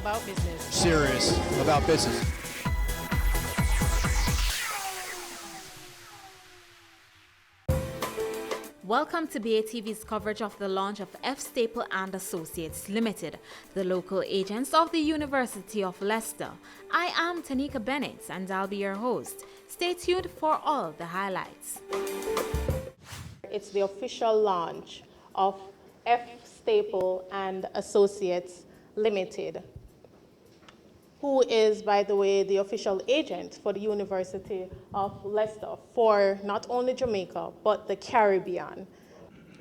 about business. Serious about business. Welcome to BATV's coverage of the launch of F. Staple and Associates Limited, the local agents of the University of Leicester. I am Tanika Bennett and I'll be your host. Stay tuned for all the highlights. It's the official launch of F. Staple and Associates Limited, who is, by the way, the official agent for the University of Leicester for not only Jamaica, but the Caribbean.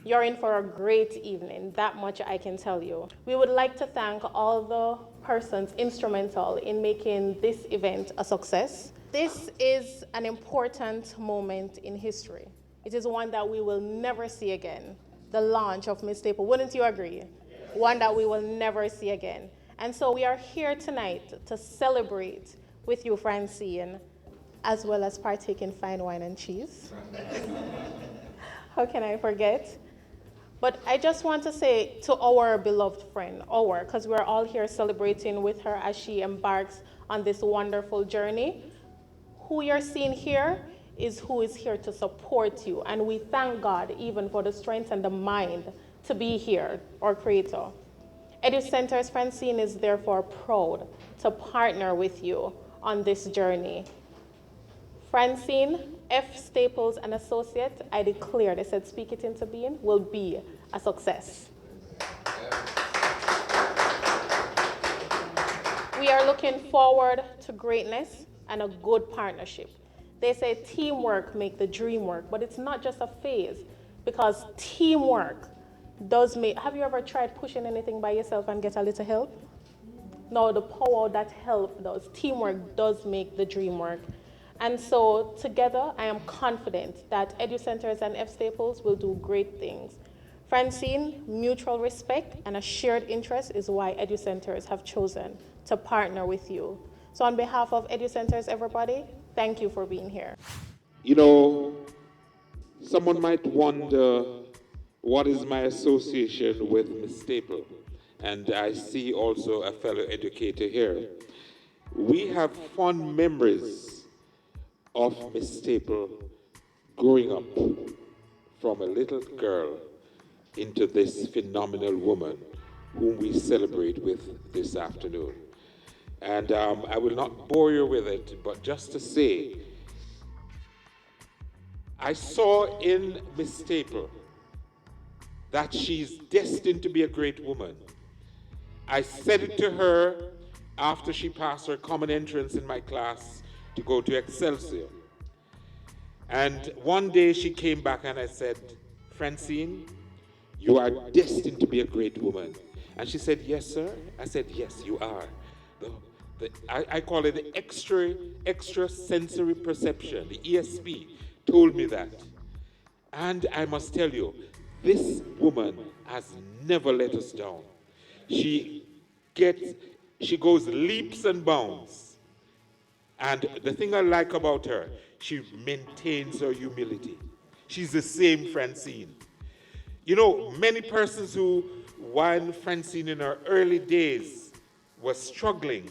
You're in for a great evening, that much I can tell you. We would like to thank all the persons instrumental in making this event a success. This is an important moment in history. It is one that we will never see again, the launch of Miss Staple. Wouldn't you agree? Yes. One that we will never see again. And so we are here tonight to celebrate with you, Francine, as well as partake in fine wine and cheese. How can I forget? But I just want to say to our beloved friend, because we're all here celebrating with her as she embarks on this wonderful journey. Who you're seeing here is who is here to support you. And we thank God even for the strength and the mind to be here, our creator. EduCenters Francine is therefore proud to partner with you on this journey. Francine, F. Staples and Associates, I declare, they said speak it into being, will be a success. We are looking forward to greatness and a good partnership. They say teamwork make the dream work, but it's not just a phase, because teamwork does make. Have you ever tried pushing anything by yourself and get a little help? No, the power that help does. Teamwork does make the dream work. And so together, I am confident that EduCenters and F. Staples will do great things. Francine, mutual respect and a shared interest is why EduCenters have chosen to partner with you. So on behalf of EduCenters, everybody, thank you for being here. You know, someone might wonder, what is my association with Miss Staple? And I see also a fellow educator here. We have fond memories of Miss Staple growing up from a little girl into this phenomenal woman whom we celebrate with this afternoon. And I will not bore you with it, but just to say, I saw in Miss Staple that she's destined to be a great woman. I said it to her after she passed her common entrance in my class to go to Excelsior. And one day she came back and I said, Francine, you are destined to be a great woman. And she said, yes, sir. I said, yes, you are. I call it the extra sensory perception, the ESP, told me that. And I must tell you, this woman has never let us down. She goes leaps and bounds. And the thing I like about her, she maintains her humility. She's the same Francine. You know, many persons who, while Francine in her early days was struggling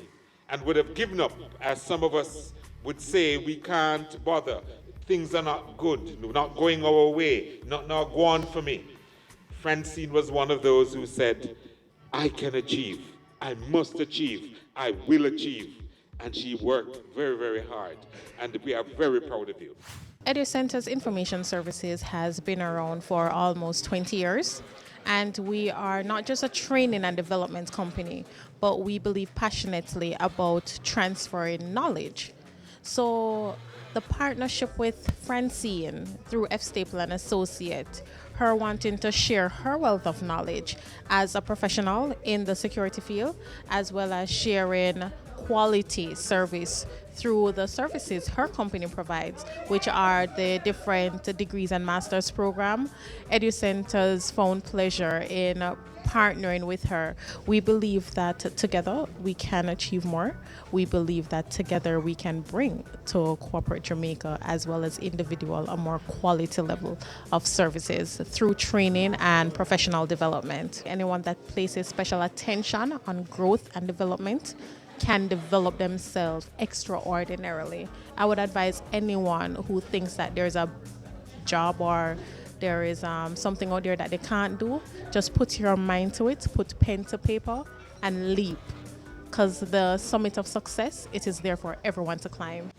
and would have given up, as some of us would say, we can't bother. Things are not good, not going our way, not go on for me. Francine was one of those who said, I can achieve, I must achieve, I will achieve. And she worked very, very hard. And we are very proud of you. EduCenters Information Services has been around for almost 20 years. And we are not just a training and development company, but we believe passionately about transferring knowledge. So the partnership with Francine through F. Staple and Associate, her wanting to share her wealth of knowledge as a professional in the security field, as well as sharing quality service through the services her company provides, which are the different degrees and master's program. EduCenters found pleasure in partnering with her. We believe that together we can achieve more. We believe that together we can bring to corporate Jamaica as well as individual a more quality level of services through training and professional development. Anyone that places special attention on growth and development can develop themselves extraordinarily. I would advise anyone who thinks that there's a job or there is something out there that they can't do, just put your mind to it, put pen to paper, and leap. Because the summit of success, it is there for everyone to climb.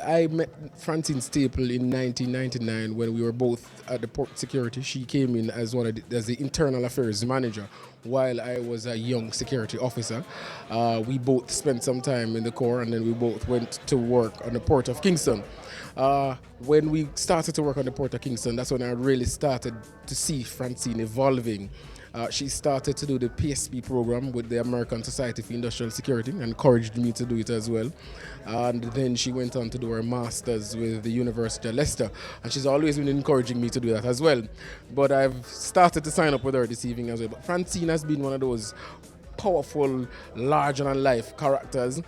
I met Francine Staple in 1999 when we were both at the port security. She came in as as the internal affairs manager while I was a young security officer. We both spent some time in the Corps, and then we both went to work on the port of Kingston. When we started to work on the port of Kingston, that's when I really started to see Francine evolving. She started to do the PSP program with the American Society for Industrial Security and encouraged me to do it as well. And then she went on to do her master's with the University of Leicester, and she's always been encouraging me to do that as well. But I've started to sign up with her this evening as well. But Francine has been one of those powerful, larger-than-life characters.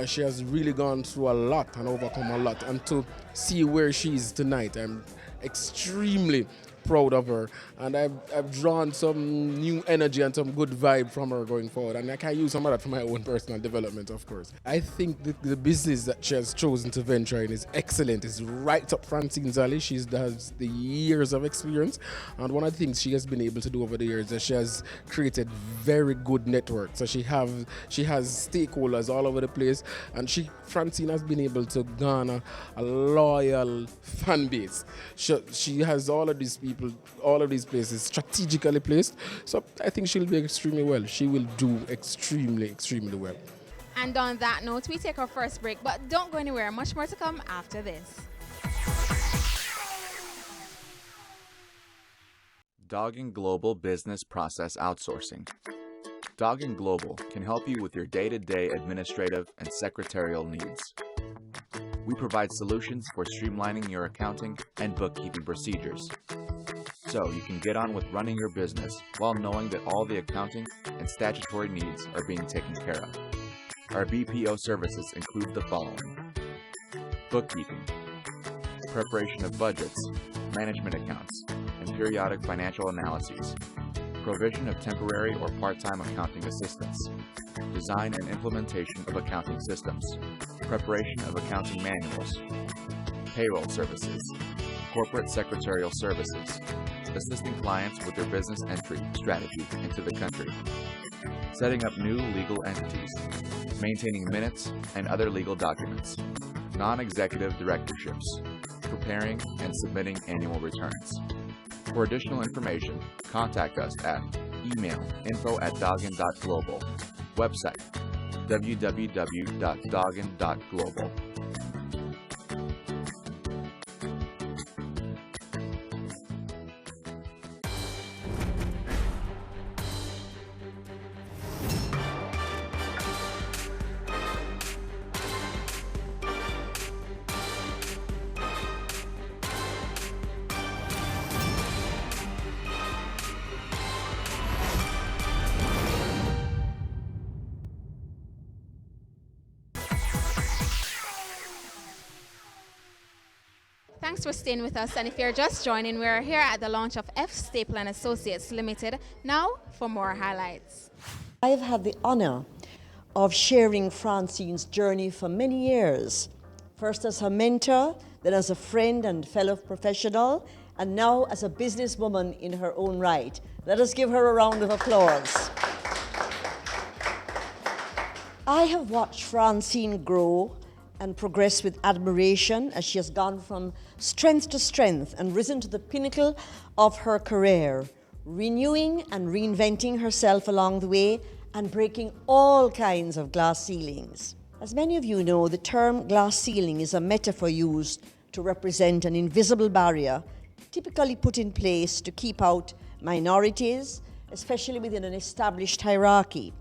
She has really gone through a lot and overcome a lot. And to see where she is tonight, I'm extremely proud of her, and I've drawn some new energy and some good vibe from her going forward, and I can use some of that for my own personal development, of course. I think the business that she has chosen to venture in is excellent. It's right up Francine's alley. She has the years of experience, and one of the things she has been able to do over the years is she has created very good networks. So she has stakeholders all over the place, and Francine has been able to garner a loyal fan base. She has all of these people, all of these places strategically placed. So I think she'll do extremely well. She will do extremely, extremely well. And on that note, we take our first break, but don't go anywhere. Much more to come after this. Doggin Global Business Process Outsourcing. Doggin Global can help you with your day-to-day administrative and secretarial needs. We provide solutions for streamlining your accounting and bookkeeping procedures, so you can get on with running your business while knowing that all the accounting and statutory needs are being taken care of. Our BPO services include the following: bookkeeping, preparation of budgets, management accounts, and periodic financial analyses, provision of temporary or part-time accounting assistance, design and implementation of accounting systems, preparation of accounting manuals, payroll services, corporate secretarial services, assisting clients with their business entry strategy into the country, setting up new legal entities, maintaining minutes and other legal documents, non-executive directorships, preparing and submitting annual returns. For additional information, contact us at email info@doggin.global, website www.doggin.global. Thanks for staying with us, and if you're just joining, we're here at the launch of F. Staple and Associates Limited. Now for more highlights. I've had the honor of sharing Francine's journey for many years, first as her mentor, then as a friend and fellow professional, and now as a businesswoman in her own right. Let us give her a round of applause. I have watched Francine grow and progress with admiration as she has gone from strength to strength and risen to the pinnacle of her career, renewing and reinventing herself along the way and breaking all kinds of glass ceilings. As many of you know, the term glass ceiling is a metaphor used to represent an invisible barrier typically put in place to keep out minorities, especially within an established hierarchy.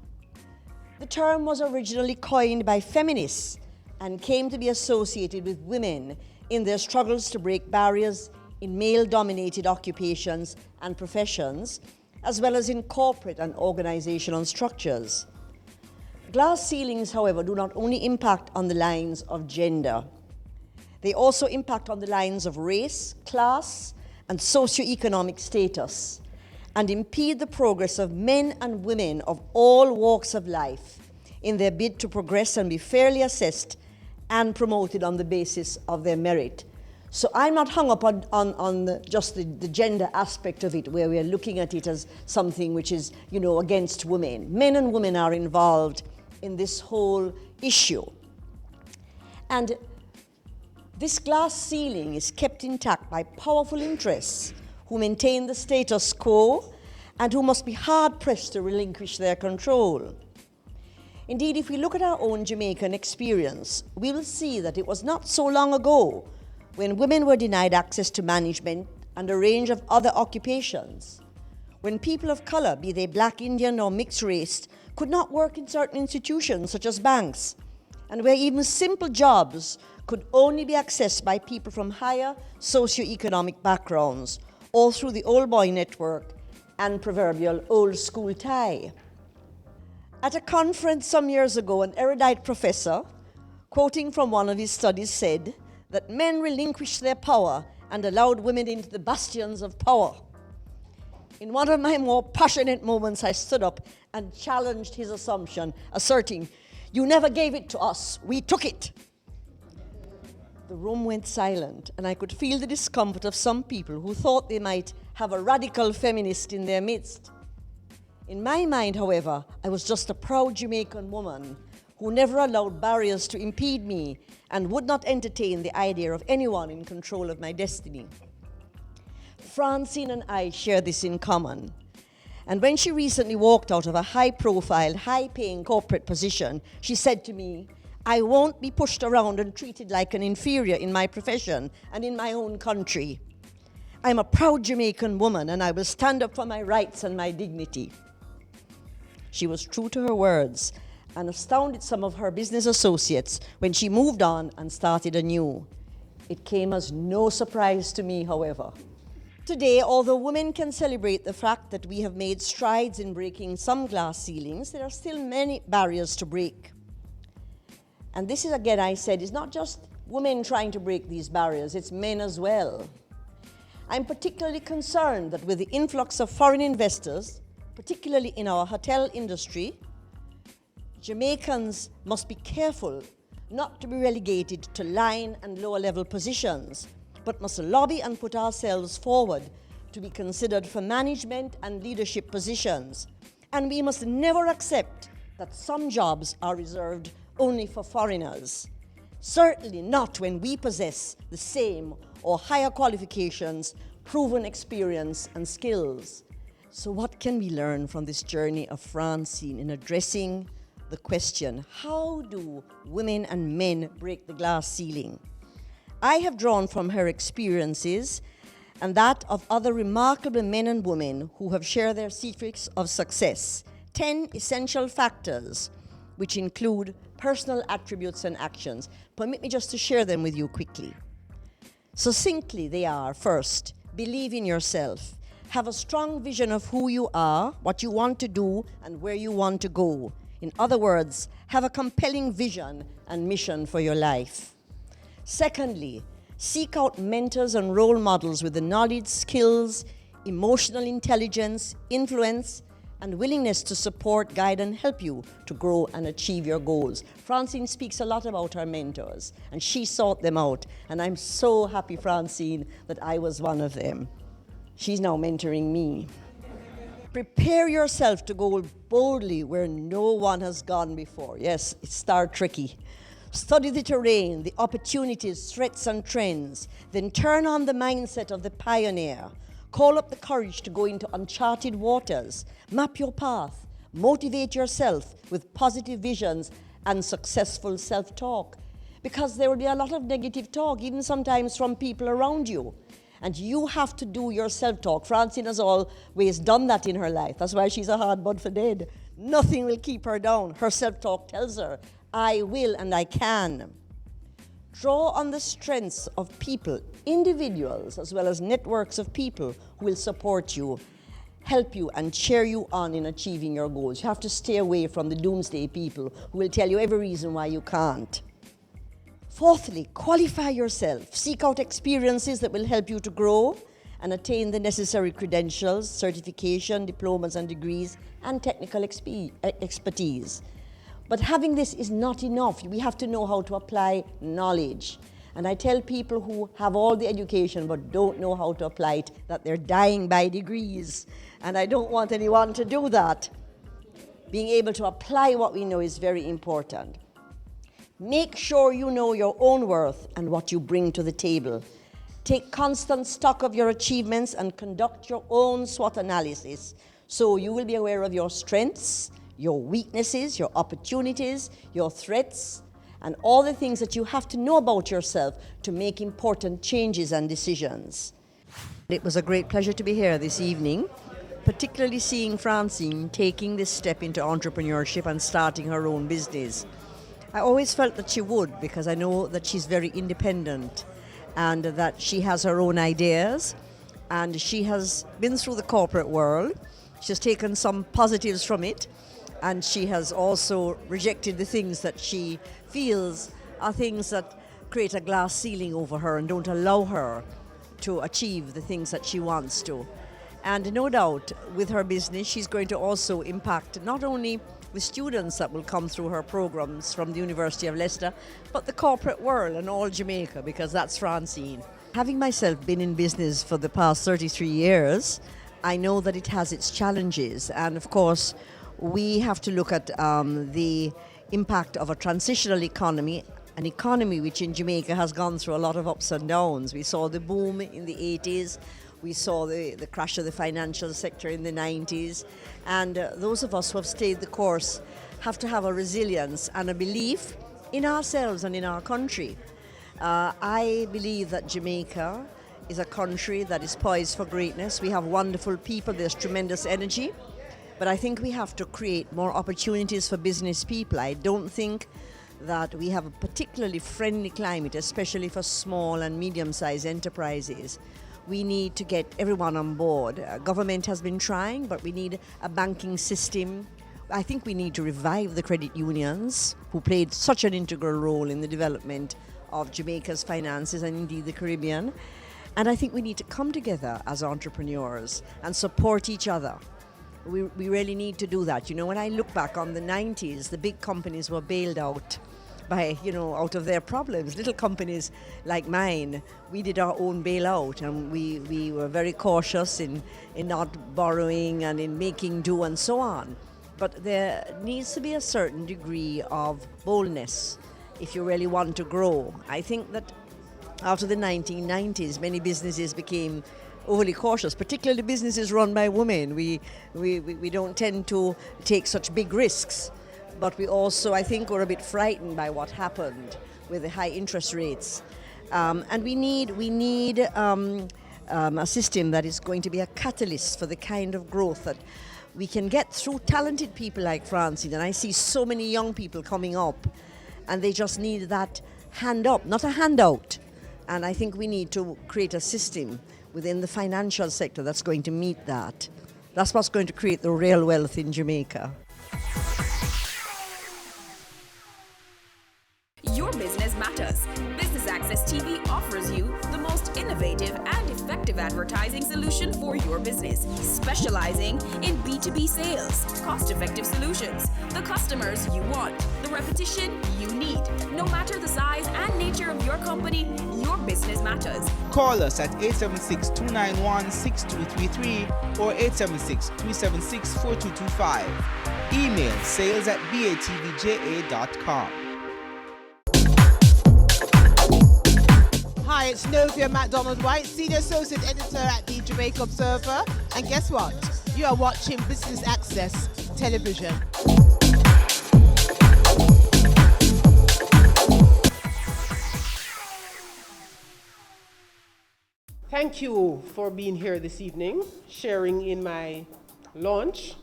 The term was originally coined by feminists and came to be associated with women in their struggles to break barriers in male-dominated occupations and professions, as well as in corporate and organizational structures. Glass ceilings, however, do not only impact on the lines of gender. They also impact on the lines of race, class, and socioeconomic status, and impede the progress of men and women of all walks of life in their bid to progress and be fairly assessed and promoted on the basis of their merit. So I'm not hung up on just the gender aspect of it, where we are looking at it as something which is, against women. Men and women are involved in this whole issue. And this glass ceiling is kept intact by powerful interests who maintain the status quo and who must be hard-pressed to relinquish their control. Indeed, if we look at our own Jamaican experience, we will see that it was not so long ago when women were denied access to management and a range of other occupations, when people of color, be they black, Indian, or mixed race, could not work in certain institutions such as banks, and where even simple jobs could only be accessed by people from higher socioeconomic backgrounds, all through the old boy network and proverbial old school tie. At a conference some years ago, an erudite professor, quoting from one of his studies, said that men relinquished their power and allowed women into the bastions of power. In one of my more passionate moments, I stood up and challenged his assumption, asserting, "You never gave it to us, we took it." The room went silent, and I could feel the discomfort of some people who thought they might have a radical feminist in their midst. In my mind, however, I was just a proud Jamaican woman who never allowed barriers to impede me and would not entertain the idea of anyone in control of my destiny. Francine and I share this in common. And when she recently walked out of a high-profile, high-paying corporate position, she said to me, "I won't be pushed around and treated like an inferior in my profession and in my own country. I'm a proud Jamaican woman and I will stand up for my rights and my dignity." She was true to her words and astounded some of her business associates when she moved on and started anew. It came as no surprise to me, however. Today, although women can celebrate the fact that we have made strides in breaking some glass ceilings, there are still many barriers to break. And this is, again, I said, is not just women trying to break these barriers, it's men as well. I'm particularly concerned that with the influx of foreign investors, particularly in our hotel industry, Jamaicans must be careful not to be relegated to line and lower level positions, but must lobby and put ourselves forward to be considered for management and leadership positions. And we must never accept that some jobs are reserved only for foreigners. Certainly not when we possess the same or higher qualifications, proven experience and skills. So what can we learn from this journey of Francine in addressing the question, how do women and men break the glass ceiling? I have drawn from her experiences and that of other remarkable men and women who have shared their secrets of success, 10 essential factors, which include personal attributes and actions. Permit me just to share them with you quickly. Succinctly, they are: first, believe in yourself. Have a strong vision of who you are, what you want to do, and where you want to go. In other words, have a compelling vision and mission for your life. Secondly, seek out mentors and role models with the knowledge, skills, emotional intelligence, influence, and willingness to support, guide, and help you to grow and achieve your goals. Francine speaks a lot about her mentors, and she sought them out, and I'm so happy, Francine, that I was one of them. She's now mentoring me. Prepare yourself to go boldly where no one has gone before. Yes, it's Star Trekky. Study the terrain, the opportunities, threats, and trends. Then turn on the mindset of the pioneer. Call up the courage to go into uncharted waters. Map your path. Motivate yourself with positive visions and successful self-talk. Because there will be a lot of negative talk, even sometimes from people around you. And you have to do your self-talk. Francine has always done that in her life. That's why she's a hard bud for dead. Nothing will keep her down. Her self-talk tells her, I will and I can. Draw on the strengths of people, individuals, as well as networks of people who will support you, help you and cheer you on in achieving your goals. You have to stay away from the doomsday people who will tell you every reason why you can't. Fourthly, qualify yourself. Seek out experiences that will help you to grow and attain the necessary credentials, certification, diplomas and degrees, and technical expertise. But having this is not enough. We have to know how to apply knowledge. And I tell people who have all the education but don't know how to apply it that they're dying by degrees. And I don't want anyone to do that. Being able to apply what we know is very important. Make sure you know your own worth and what you bring to the table. Take constant stock of your achievements and conduct your own SWOT analysis so you will be aware of your strengths, your weaknesses, your opportunities, your threats, and all the things that you have to know about yourself to make important changes and decisions. It was a great pleasure to be here this evening, particularly seeing Francine taking this step into entrepreneurship and starting her own business. I always felt that she would, because I know that she's very independent and that she has her own ideas, and she has been through the corporate world. She has taken some positives from it, and she has also rejected the things that she feels are things that create a glass ceiling over her and don't allow her to achieve the things that she wants to. And no doubt, with her business, she's going to also impact not only the students that will come through her programs from the University of Leicester, but the corporate world and all Jamaica, because that's Francine. Having myself been in business for the past 33 years, I know that it has its challenges. And of course, we have to look at the impact of a transitional economy, an economy which in Jamaica has gone through a lot of ups and downs. We saw the boom in the 80s. We saw the crash of the financial sector in the 90s. And those of us who have stayed the course have to have a resilience and a belief in ourselves and in our country. I believe that Jamaica is a country that is poised for greatness. We have wonderful people, there's tremendous energy. But I think we have to create more opportunities for business people. I don't think that we have a particularly friendly climate, especially for small and medium-sized enterprises. We need to get everyone on board. Government has been trying, but we need a banking system. I think we need to revive the credit unions, who played such an integral role in the development of Jamaica's finances and indeed the Caribbean. And I think we need to come together as entrepreneurs and support each other. We really need to do that. You know, when I look back on the 90s, the big companies were bailed out by, out of their problems. Little companies like mine, we did our own bailout, and we were very cautious in not borrowing and in making do and so on. But there needs to be a certain degree of boldness if you really want to grow. I think that after the 1990s, many businesses became overly cautious, particularly businesses run by women. We don't tend to take such big risks. But we also, I think, were a bit frightened by what happened with the high interest rates. And we need a system that is going to be a catalyst for the kind of growth that we can get through talented people like Francine. And I see so many young people coming up, and they just need that hand up, not a handout. And I think we need to create a system within the financial sector that's going to meet that. That's what's going to create the real wealth in Jamaica. Your business matters. Business Access TV offers you the most innovative and effective advertising solution for your business, specializing in B2B sales, cost-effective solutions, the customers you want, the repetition you need. No matter the size and nature of your company, your business matters. Call us at 876-291-6233 or 876-376-4225. Email sales@batvja.com. Hi, it's Novia MacDonald White, Senior Associate Editor at the Jamaica Observer. And guess what? You are watching Business Access Television. Thank you for being here this evening, sharing in my launch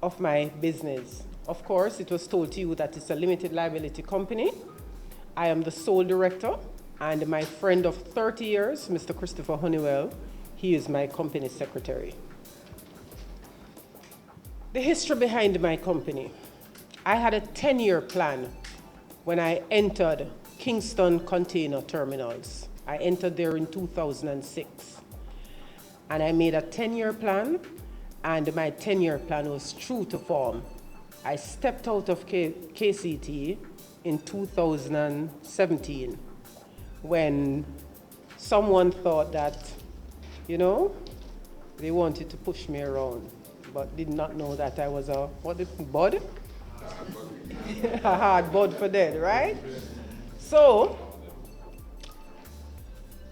of my business. Of course, it was told to you that it's a limited liability company. I am the sole director, and my friend of 30 years, Mr. Christopher Honeywell, he is my company secretary. The history behind my company. I had a 10-year plan when I entered Kingston Container Terminals. I entered there in 2006. And I made a 10-year plan, and my 10-year plan was true to form. I stepped out of KCT in 2017 when someone thought that, you know, they wanted to push me around, but did not know that I was a, bud? A hard bud for dead, right? So,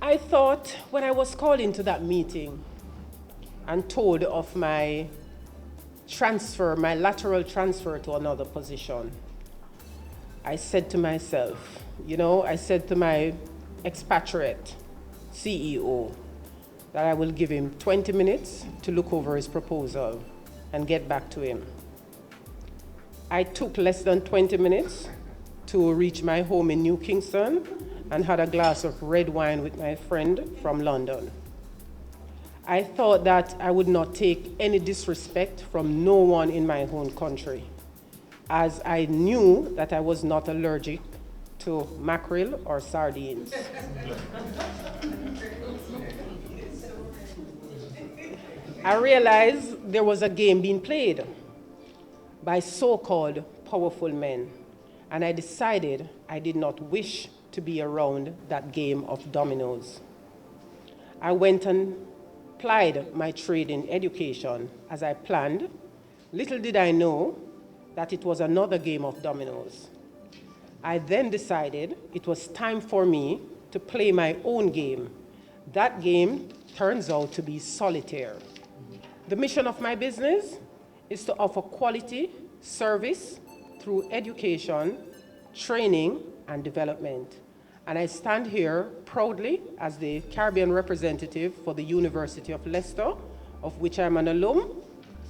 I thought when I was called into that meeting and told of my transfer, my lateral transfer to another position, I said to myself, you know, I said to my expatriate CEO that I will give him 20 minutes to look over his proposal and get back to him. I took less than 20 minutes to reach my home in New Kingston and had a glass of red wine with my friend from London. I thought that I would not take any disrespect from no one in my own country, as I knew that I was not allergic to mackerel or sardines. I realized there was a game being played by so-called powerful men, and I decided I did not wish to be around that game of dominoes. I went and applied my trade in education as I planned. Little did I know that it was another game of dominoes. I then decided it was time for me to play my own game. That game turns out to be solitaire. The mission of my business is to offer quality service through education, training, and development. And I stand here proudly as the Caribbean representative for the University of Leicester, of which I'm an alum,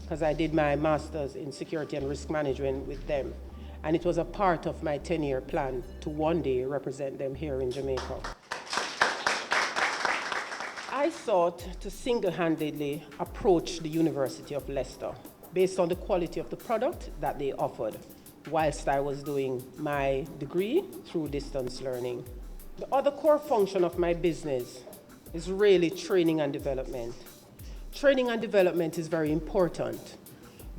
because I did my master's in security and risk management with them. And it was a part of my 10-year plan to one day represent them here in Jamaica. I sought to single-handedly approach the University of Leicester based on the quality of the product that they offered whilst I was doing my degree through distance learning. The other core function of my business is really training and development. Training and development is very important.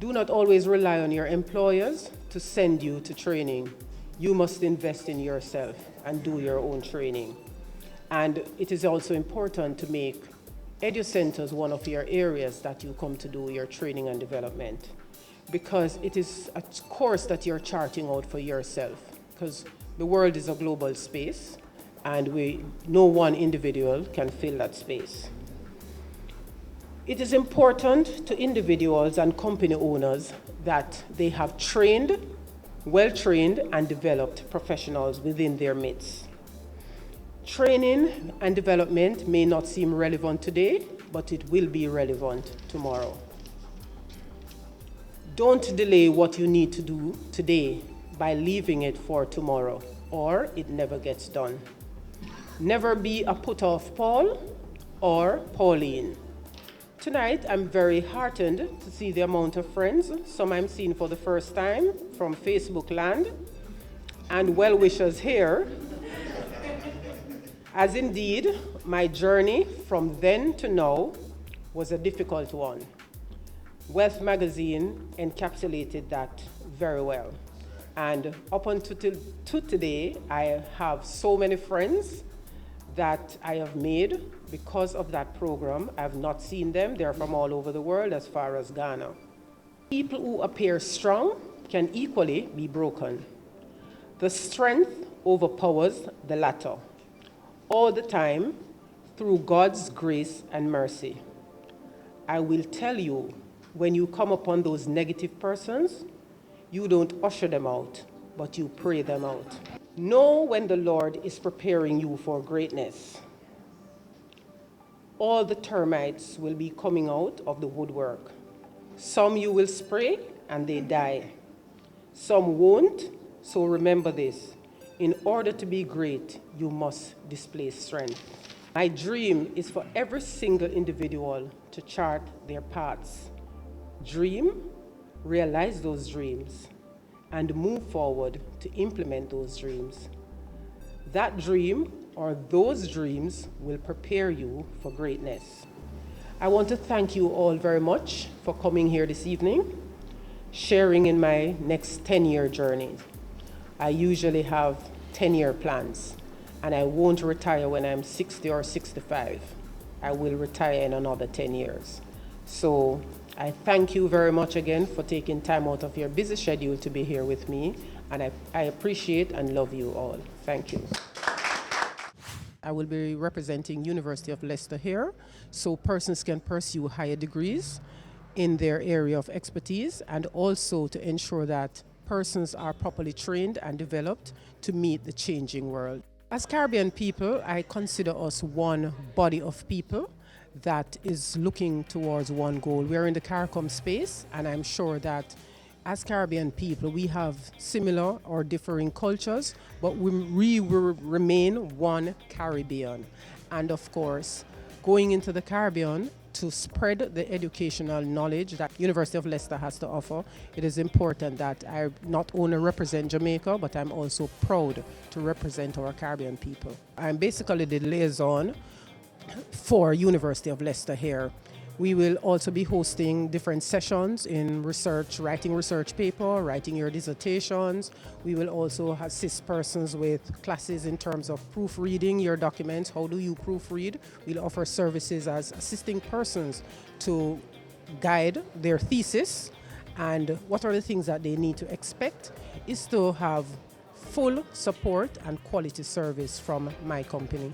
Do not always rely on your employers to send you to training. You must invest in yourself and do your own training. And it is also important to make EduCenters one of your areas that you come to do your training and development, because it is a course that you're charting out for yourself, because the world is a global space and no one individual can fill that space. It is important to individuals and company owners that they have trained, well-trained and developed professionals within their midst. Training and development may not seem relevant today, but it will be relevant tomorrow. Don't delay what you need to do today by leaving it for tomorrow, or it never gets done. Never be a put-off Paul or Pauline. Tonight, I'm very heartened to see the amount of friends, some I'm seeing for the first time from Facebook land, and well-wishers here, as indeed my journey from then to now was a difficult one. Wealth magazine encapsulated that very well. And up until today, I have so many friends that I have made because of that program. I have not seen them. They're from all over the world as far as Ghana. People who appear strong can equally be broken. The strength overpowers the latter, all the time through God's grace and mercy. I will tell you, when you come upon those negative persons, you don't usher them out, but you pray them out. Know when the Lord is preparing you for greatness. All the termites will be coming out of the woodwork. Some you will spray, and they die. Some won't, so remember this. In order to be great, you must display strength. My dream is for every single individual to chart their paths. Dream, realize those dreams, and move forward to implement those dreams. That dream or those dreams will prepare you for greatness. I want to thank you all very much for coming here this evening, sharing in my next 10-year journey. I usually have 10-year plans, and I won't retire when I'm 60 or 65. I will retire in another 10 years. So I thank you very much again for taking time out of your busy schedule to be here with me, and I appreciate and love you all. Thank you. I will be representing University of Leicester here, so persons can pursue higher degrees in their area of expertise, and also to ensure that persons are properly trained and developed to meet the changing world. As Caribbean people, I consider us one body of people that is looking towards one goal. We're in the CARICOM space, and I'm sure that as Caribbean people, we have similar or differing cultures, but we will remain one Caribbean. And of course, going into the Caribbean to spread the educational knowledge that University of Leicester has to offer, it is important that I not only represent Jamaica, but I'm also proud to represent our Caribbean people. I'm basically the liaison for University of Leicester here. We will also be hosting different sessions in research, writing research paper, writing your dissertations. We will also assist persons with classes in terms of proofreading your documents. How do you proofread? We'll offer services as assisting persons to guide their thesis, and what are the things that they need to expect is to have full support and quality service from my company.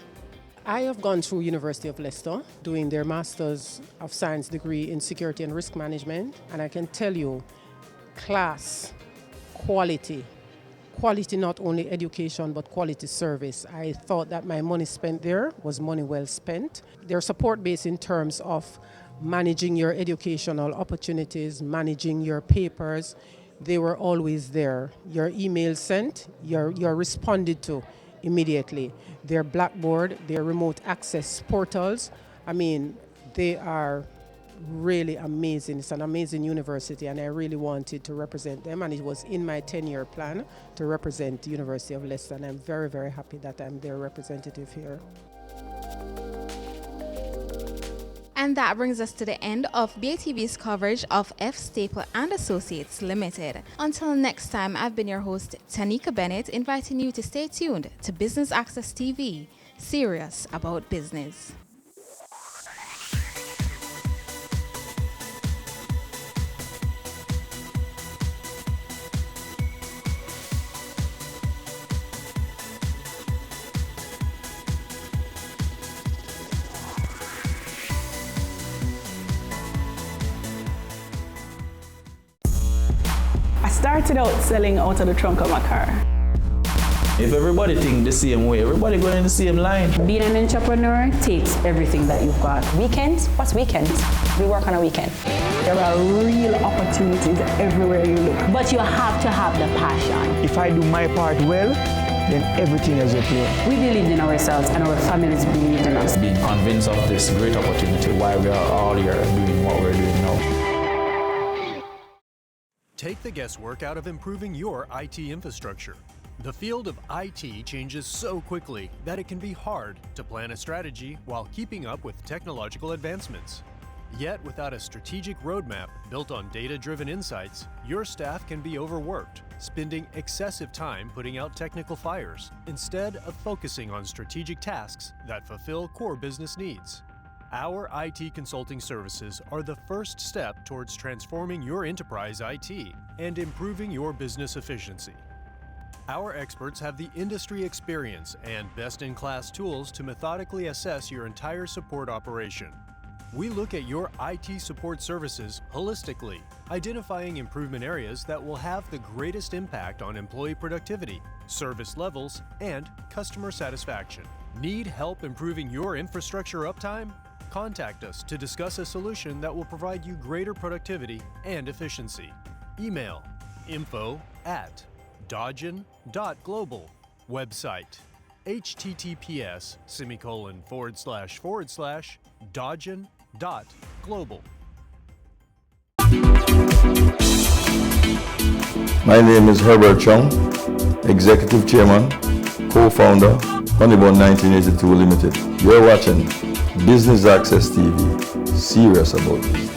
I have gone through University of Leicester doing their Masters of Science degree in Security and Risk Management, and I can tell you, class, quality not only education but quality service. I thought that my money spent there was money well spent. Their support base in terms of managing your educational opportunities, managing your papers, they were always there. Your email sent, you're responded to immediately. Their Blackboard, their remote access portals, I mean, they are really amazing. It's an amazing university, and I really wanted to represent them, and it was in my 10-year plan to represent the University of Leicester, and I'm very, very happy that I'm their representative here. And that brings us to the end of BATV's coverage of F. Staple and Associates Limited. Until next time, I've been your host, Tanika Bennett, inviting you to stay tuned to Business Access TV, serious about business. Started out selling out of the trunk of my car. If everybody think the same way, everybody going in the same line. Being an entrepreneur takes everything that you've got. Weekends? What's weekends? We work on a weekend. There are real opportunities everywhere you look. But you have to have the passion. If I do my part well, then everything is okay. We believed in ourselves and our families believed in us. Being convinced of this great opportunity, why we are all here doing what we're doing now. Take the guesswork out of improving your IT infrastructure. The field of IT changes so quickly that it can be hard to plan a strategy while keeping up with technological advancements. Yet, without a strategic roadmap built on data-driven insights, your staff can be overworked, spending excessive time putting out technical fires, instead of focusing on strategic tasks that fulfill core business needs. Our IT consulting services are the first step towards transforming your enterprise IT and improving your business efficiency. Our experts have the industry experience and best-in-class tools to methodically assess your entire support operation. We look at your IT support services holistically, identifying improvement areas that will have the greatest impact on employee productivity, service levels, and customer satisfaction. Need help improving your infrastructure uptime? Contact us to discuss a solution that will provide you greater productivity and efficiency. Email info@dodgen.global. Website https://dodgen.global. My name is Herbert Chung, Executive Chairman, Co-Founder, Honeybun 1982 Limited. You're watching Business Access TV. Serious about business.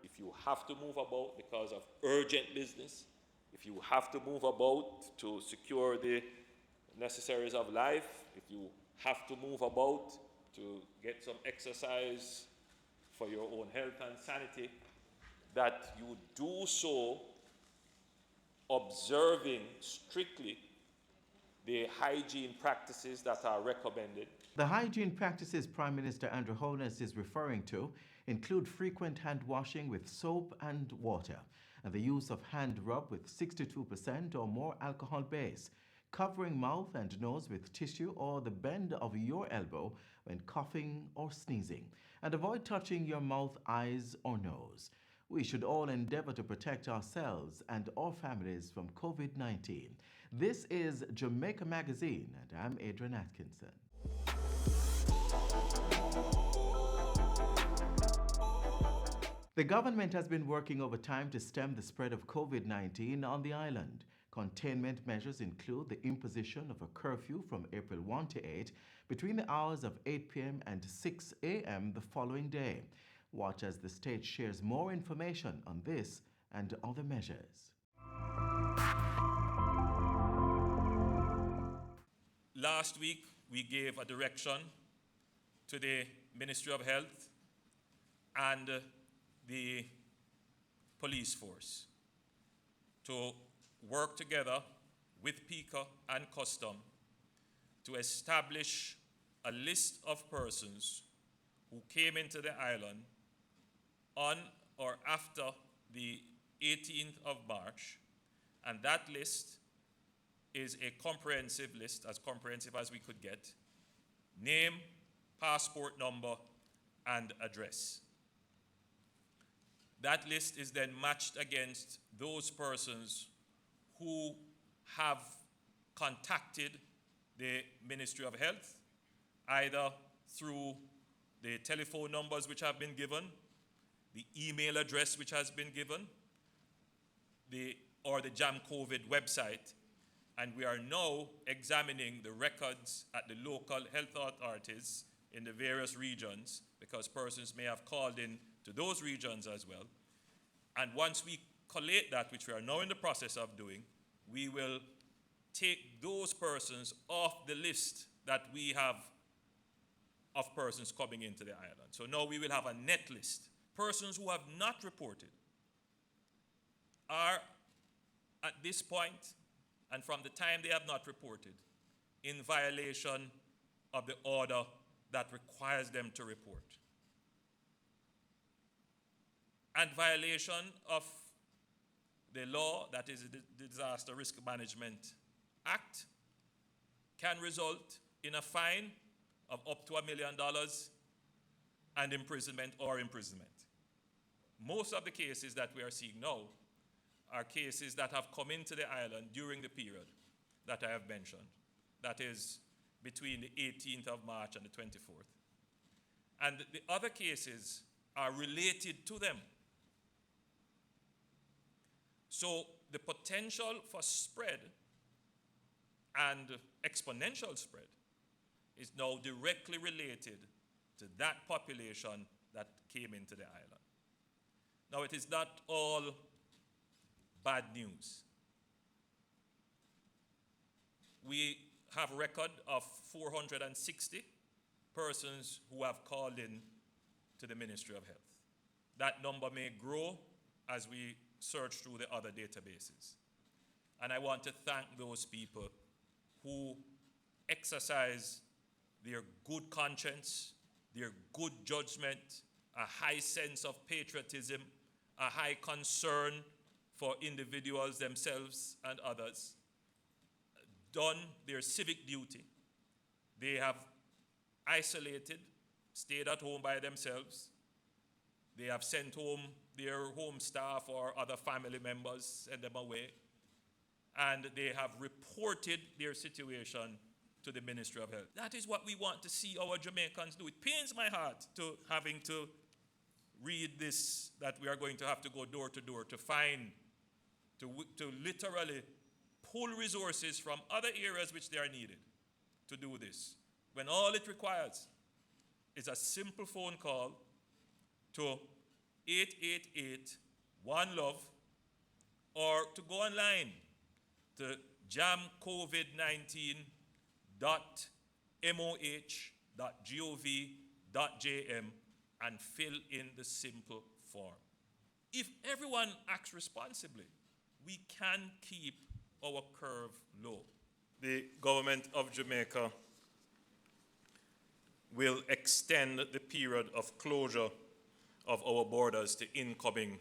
If you have to move about because of urgent business, if you have to move about to secure the necessaries of life, if you have to move about to get some exercise for your own health and sanity, that you do so observing strictly the hygiene practices that are recommended. The hygiene practices Prime Minister Andrew Holness is referring to include frequent hand washing with soap and water, and the use of hand rub with 62% or more alcohol base, covering mouth and nose with tissue or the bend of your elbow when coughing or sneezing, and avoid touching your mouth, eyes, or nose. We should all endeavor to protect ourselves and our families from COVID-19. This is Jamaica Magazine, and I'm Adrian Atkinson. The government has been working overtime to stem the spread of COVID-19 on the island. Containment measures include the imposition of a curfew from April 1 to 8 between the hours of 8 p.m. and 6 a.m. the following day. Watch as the state shares more information on this and other measures. Last week, we gave a direction to the Ministry of Health and the police force to work together with PICA and Custom to establish a list of persons who came into the island on or after the 18th of March, and that list is a comprehensive list, as comprehensive as we could get: name, passport number, and address. That list is then matched against those persons who have contacted the Ministry of Health, either through the telephone numbers which have been given, the email address which has been given, or the Jam COVID website. And we are now examining the records at the local health authorities in the various regions, because persons may have called in to those regions as well. And once we collate that, which we are now in the process of doing, we will take those persons off the list that we have of persons coming into the island. So now we will have a net list. Persons who have not reported are, at this point, and from the time they have not reported, in violation of the order that requires them to report, and violation of the law, that is the Disaster Risk Management Act, can result in a fine of up to $1 million and imprisonment or imprisonment. Most of the cases that we are seeing now are cases that have come into the island during the period that I have mentioned. That is between the 18th of March and the 24th. And the other cases are related to them. So the potential for spread and exponential spread is now directly related to that population that came into the island. Now, it is not all bad news. We have a record of 460 persons who have called in to the Ministry of Health. That number may grow as we search through the other databases. And I want to thank those people who exercise their good conscience, their good judgment, a high sense of patriotism, a high concern for individuals themselves and others, done their civic duty. They have isolated, stayed at home by themselves. They have sent home their home staff or other family members, sent them away. And they have reported their situation to the Ministry of Health. That is what we want to see our Jamaicans do. It pains my heart to having to read this, that we are going to have to go door to door to find, to literally pull resources from other areas which they are needed to do this, when all it requires is a simple phone call to 888-1LOVE, or to go online to jamcovid19.moh.gov.jm and fill in the simple form. If everyone acts responsibly, we can keep our curve low. The government of Jamaica will extend the period of closure of our borders to incoming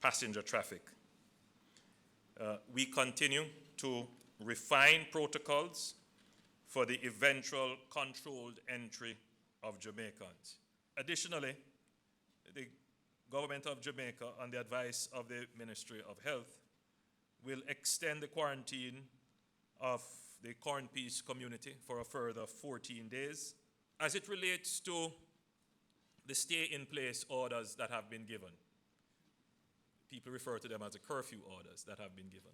passenger traffic. We continue to refine protocols for the eventual controlled entry of Jamaicans. Additionally, the government of Jamaica, on the advice of the Ministry of Health, will extend the quarantine of the Corn Peace community for a further 14 days as it relates to the stay-in-place orders that have been given. People refer to them as the curfew orders that have been given.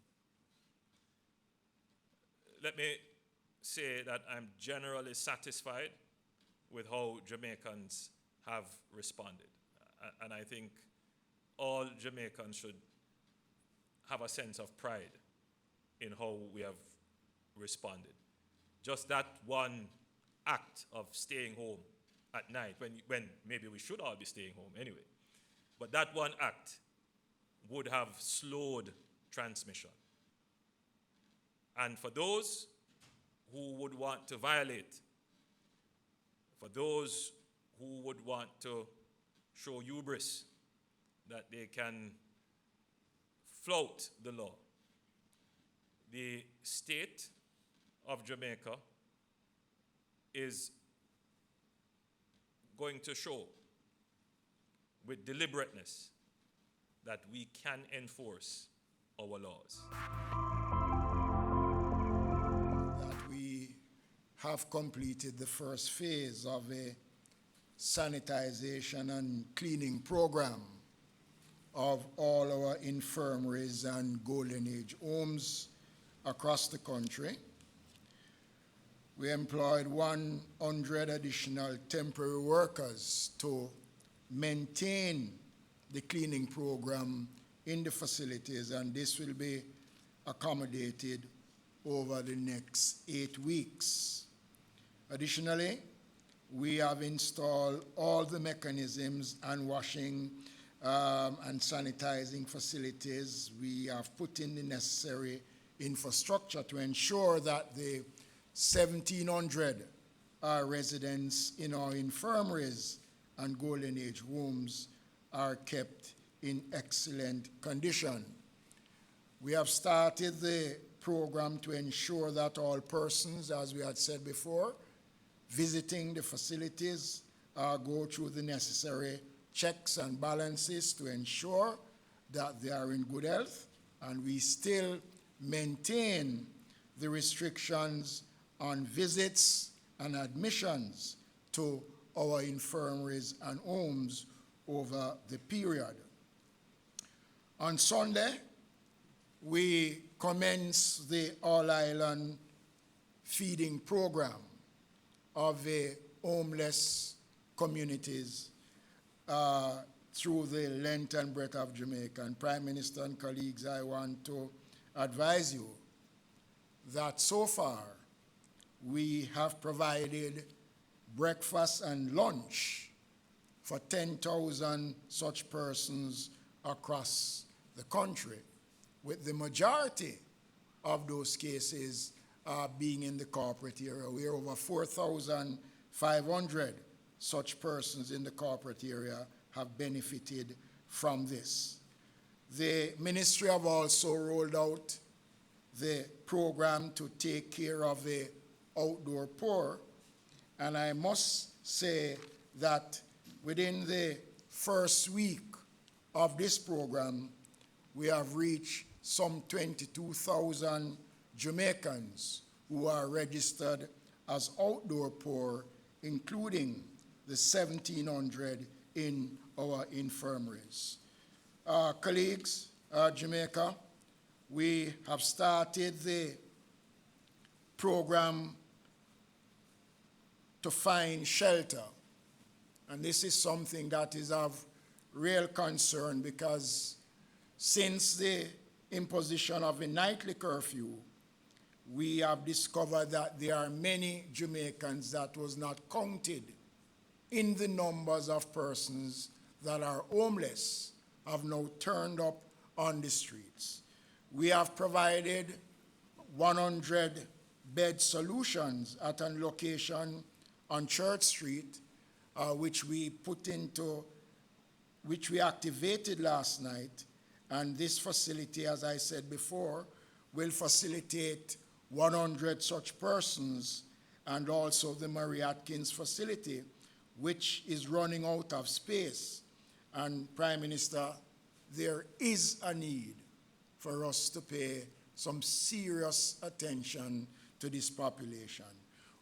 Let me say that I'm generally satisfied with how Jamaicans have responded. And I think all Jamaicans should have a sense of pride in how we have responded. Just that one act of staying home at night, when maybe we should all be staying home anyway, but that one act would have slowed transmission. And for those who would want to violate, for those who would want to show hubris that they can flout the law, the state of Jamaica is going to show with deliberateness that we can enforce our laws. That we have completed the first phase of a sanitization and cleaning program of all our infirmaries and golden age homes across the country. We employed 100 additional temporary workers to maintain the cleaning program in the facilities, and this will be accommodated over the next 8 weeks. Additionally, we have installed all the mechanisms and washing and sanitizing facilities. We have put in the necessary infrastructure to ensure that the 1,700 residents in our infirmaries and golden age homes are kept in excellent condition. We have started the program to ensure that all persons, as we had said before, visiting the facilities go through the necessary checks and balances to ensure that they are in good health, and we still maintain the restrictions on visits and admissions to our infirmaries and homes over the period. On Sunday, we commence the All-Island feeding program of the homeless communities through the length and breadth of Jamaica. And Prime Minister and colleagues, I want to advise you that so far we have provided breakfast and lunch for 10,000 such persons across the country, with the majority of those cases being in the corporate area. We are over 4,500 such persons in the corporate area have benefited from this. The ministry have also rolled out the program to take care of the outdoor poor, and I must say that within the first week of this program, we have reached some 22,000 Jamaicans who are registered as outdoor poor, including the 1,700 in our infirmaries. Colleagues, Jamaica, we have started the program to find shelter. And this is something that is of real concern, because since the imposition of a nightly curfew, we have discovered that there are many Jamaicans that was not counted in the numbers of persons that are homeless have now turned up on the streets. We have provided 100 bed solutions at a location on Church Street, which we activated last night. And this facility, as I said before, will facilitate 100 such persons, and also the Mary Atkins facility, which is running out of space. And Prime Minister, there is a need for us to pay some serious attention to this population.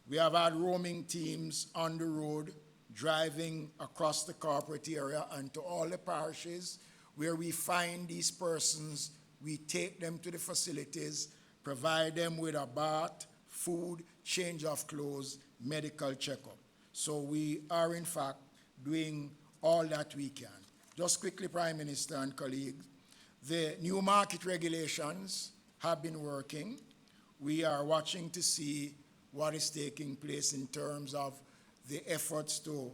We have had roaming teams on the road, driving across the corporate area and to all the parishes where we find these persons. We take them to the facilities, provide them with a bath, food, change of clothes, medical checkup. So we are, in fact, doing all that we can. Just quickly, Prime Minister and colleagues, the new market regulations have been working. We are watching to see what is taking place in terms of the efforts to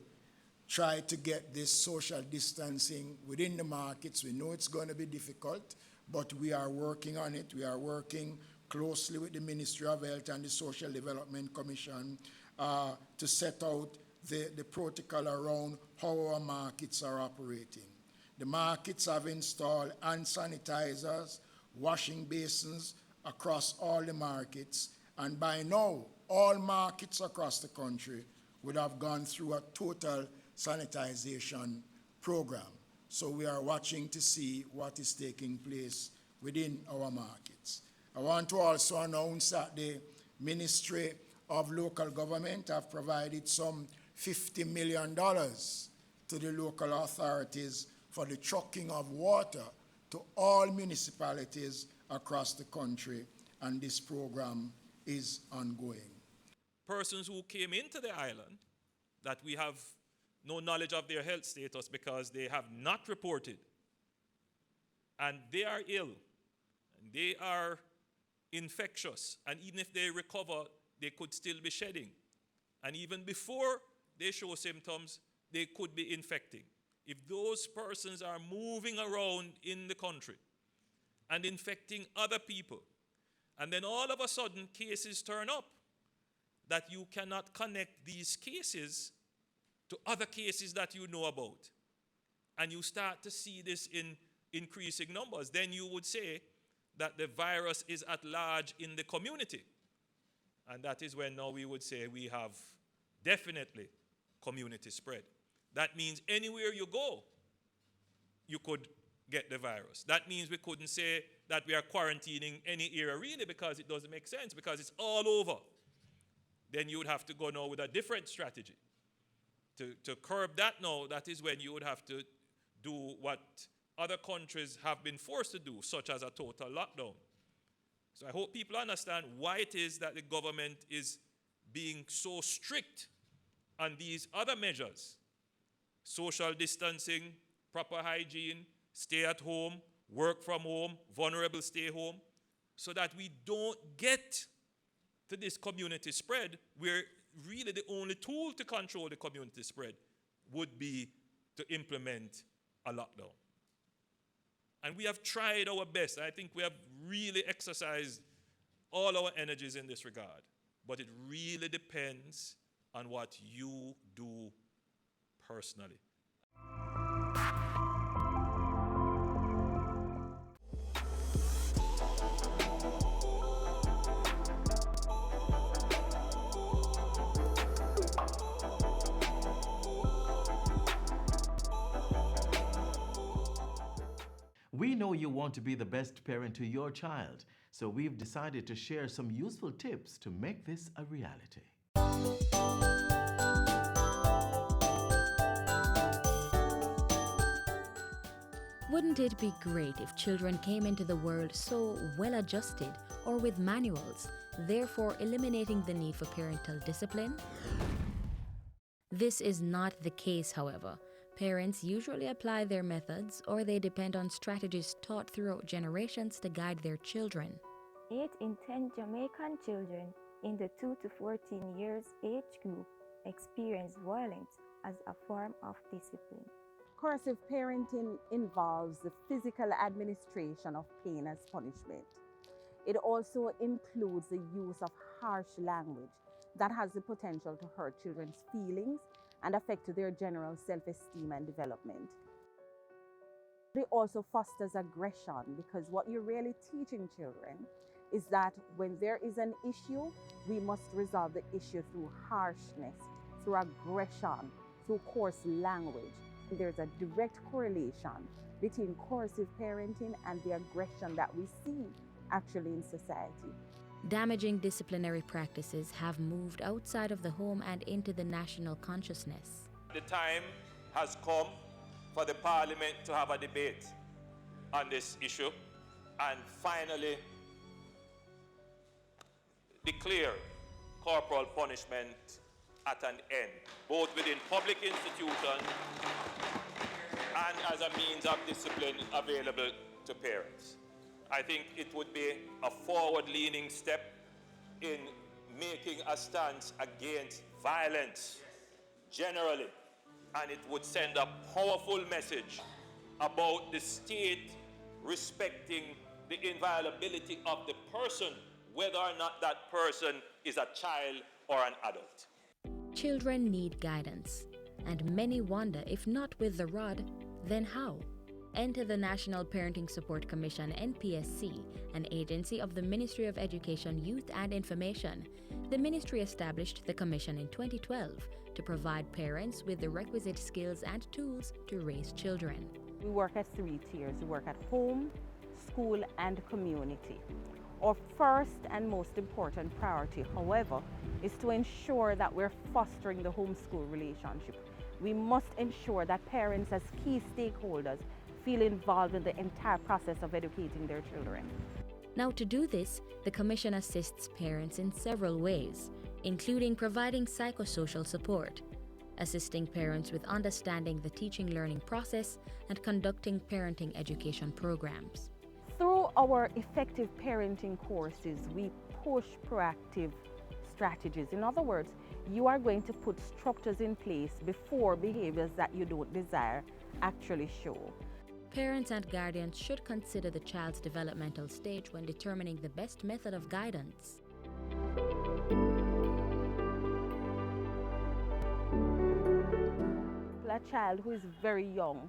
try to get this social distancing within the markets. We know it's going to be difficult, but we are working on it. We are working closely with the Ministry of Health and the Social Development Commission to set out the protocol around how our markets are operating. The markets have installed hand sanitizers, washing basins across all the markets, and by now, all markets across the country would have gone through a total sanitization program. So we are watching to see what is taking place within our markets. I want to also announce that the Ministry of Local Government have provided some $50 million to the local authorities for the trucking of water to all municipalities across the country, and this program is ongoing. Persons who came into the island that we have no knowledge of their health status because they have not reported, and they are ill, and they are infectious, and even if they recover, they could still be shedding. And even before they show symptoms, they could be infecting. If those persons are moving around in the country and infecting other people, and then all of a sudden cases turn up, that you cannot connect these cases to other cases that you know about, and you start to see this in increasing numbers, then you would say that the virus is at large in the community. And that is when now we would say we have definitely community spread. That means anywhere you go, you could get the virus. That means we couldn't say that we are quarantining any area really, because it doesn't make sense, because it's all over. Then you would have to go now with a different strategy. To curb that now, that is when you would have to do what other countries have been forced to do, such as a total lockdown. So I hope people understand why it is that the government is being so strict on these other measures. Social distancing, proper hygiene, stay at home, work from home, vulnerable stay home, so that we don't get to this community spread where really the only tool to control the community spread would be to implement a lockdown. And we have tried our best. I think we have really exercised all our energies in this regard. But it really depends on what you do personally. We know you want to be the best parent to your child, so we've decided to share some useful tips to make this a reality. Wouldn't it be great if children came into the world so well adjusted or with manuals, therefore eliminating the need for parental discipline? This is not the case, however. Parents usually apply their methods or they depend on strategies taught throughout generations to guide their children. 8 in 10 Jamaican children in the 2 to 14 years age group experience violence as a form of discipline. Coercive parenting involves the physical administration of pain as punishment. It also includes the use of harsh language that has the potential to hurt children's feelings and affect their general self-esteem and development. It also fosters aggression because what you're really teaching children is that when there is an issue, we must resolve the issue through harshness, through aggression, through coarse language. There's a direct correlation between coercive parenting and the aggression that we see actually in society. Damaging disciplinary practices have moved outside of the home and into the national consciousness. The time has come for the Parliament to have a debate on this issue and finally declare corporal punishment at an end, both within public institutions and as a means of discipline available to parents. I think it would be a forward-leaning step in making a stance against violence generally, and it would send a powerful message about the state respecting the inviolability of the person, whether or not that person is a child or an adult. Children need guidance, and many wonder if not with the rod, then how? Enter the National Parenting Support Commission, NPSC, an agency of the Ministry of Education, Youth and Information. The ministry established the commission in 2012 to provide parents with the requisite skills and tools to raise children. We work at 3 tiers. We work at home, school, and community. Our first and most important priority, however, is to ensure that we're fostering the home-school relationship. We must ensure that parents as key stakeholders feel involved in the entire process of educating their children. Now, to do this, the Commission assists parents in several ways, including providing psychosocial support, assisting parents with understanding the teaching-learning process, and conducting parenting education programs. Through our effective parenting courses, we push proactive strategies. In other words, you are going to put structures in place before behaviors that you don't desire actually show. Parents and guardians should consider the child's developmental stage when determining the best method of guidance. A child who is very young,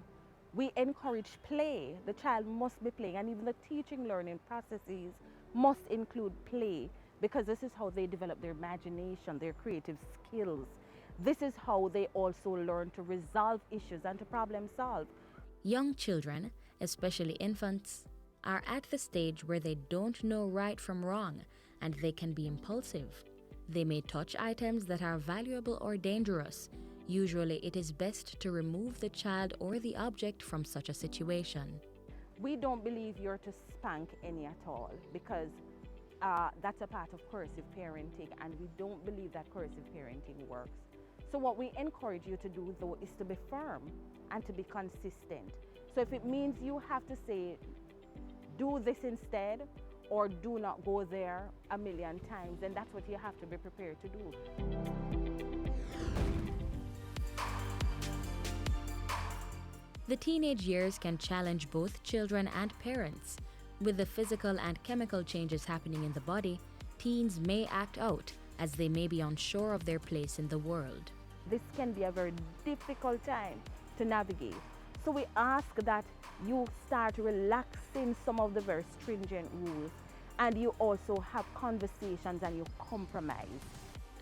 we encourage play. The child must be playing, and even the teaching learning processes must include play, because this is how they develop their imagination, their creative skills. This is how they also learn to resolve issues and to problem solve. Young children, especially infants, are at the stage where they don't know right from wrong, and they can be impulsive. They may touch items that are valuable or dangerous. Usually, it is best to remove the child or the object from such a situation. We don't believe you're to spank any at all, because that's a part of coercive parenting, and we don't believe that coercive parenting works. So what we encourage you to do, though, is to be firm and to be consistent. So if it means you have to say, do this instead, or do not go there a million times, then that's what you have to be prepared to do. The teenage years can challenge both children and parents. With the physical and chemical changes happening in the body, teens may act out as they may be unsure of their place in the world. This can be a very difficult time to navigate. So we ask that you start relaxing some of the very stringent rules, and you also have conversations and you compromise.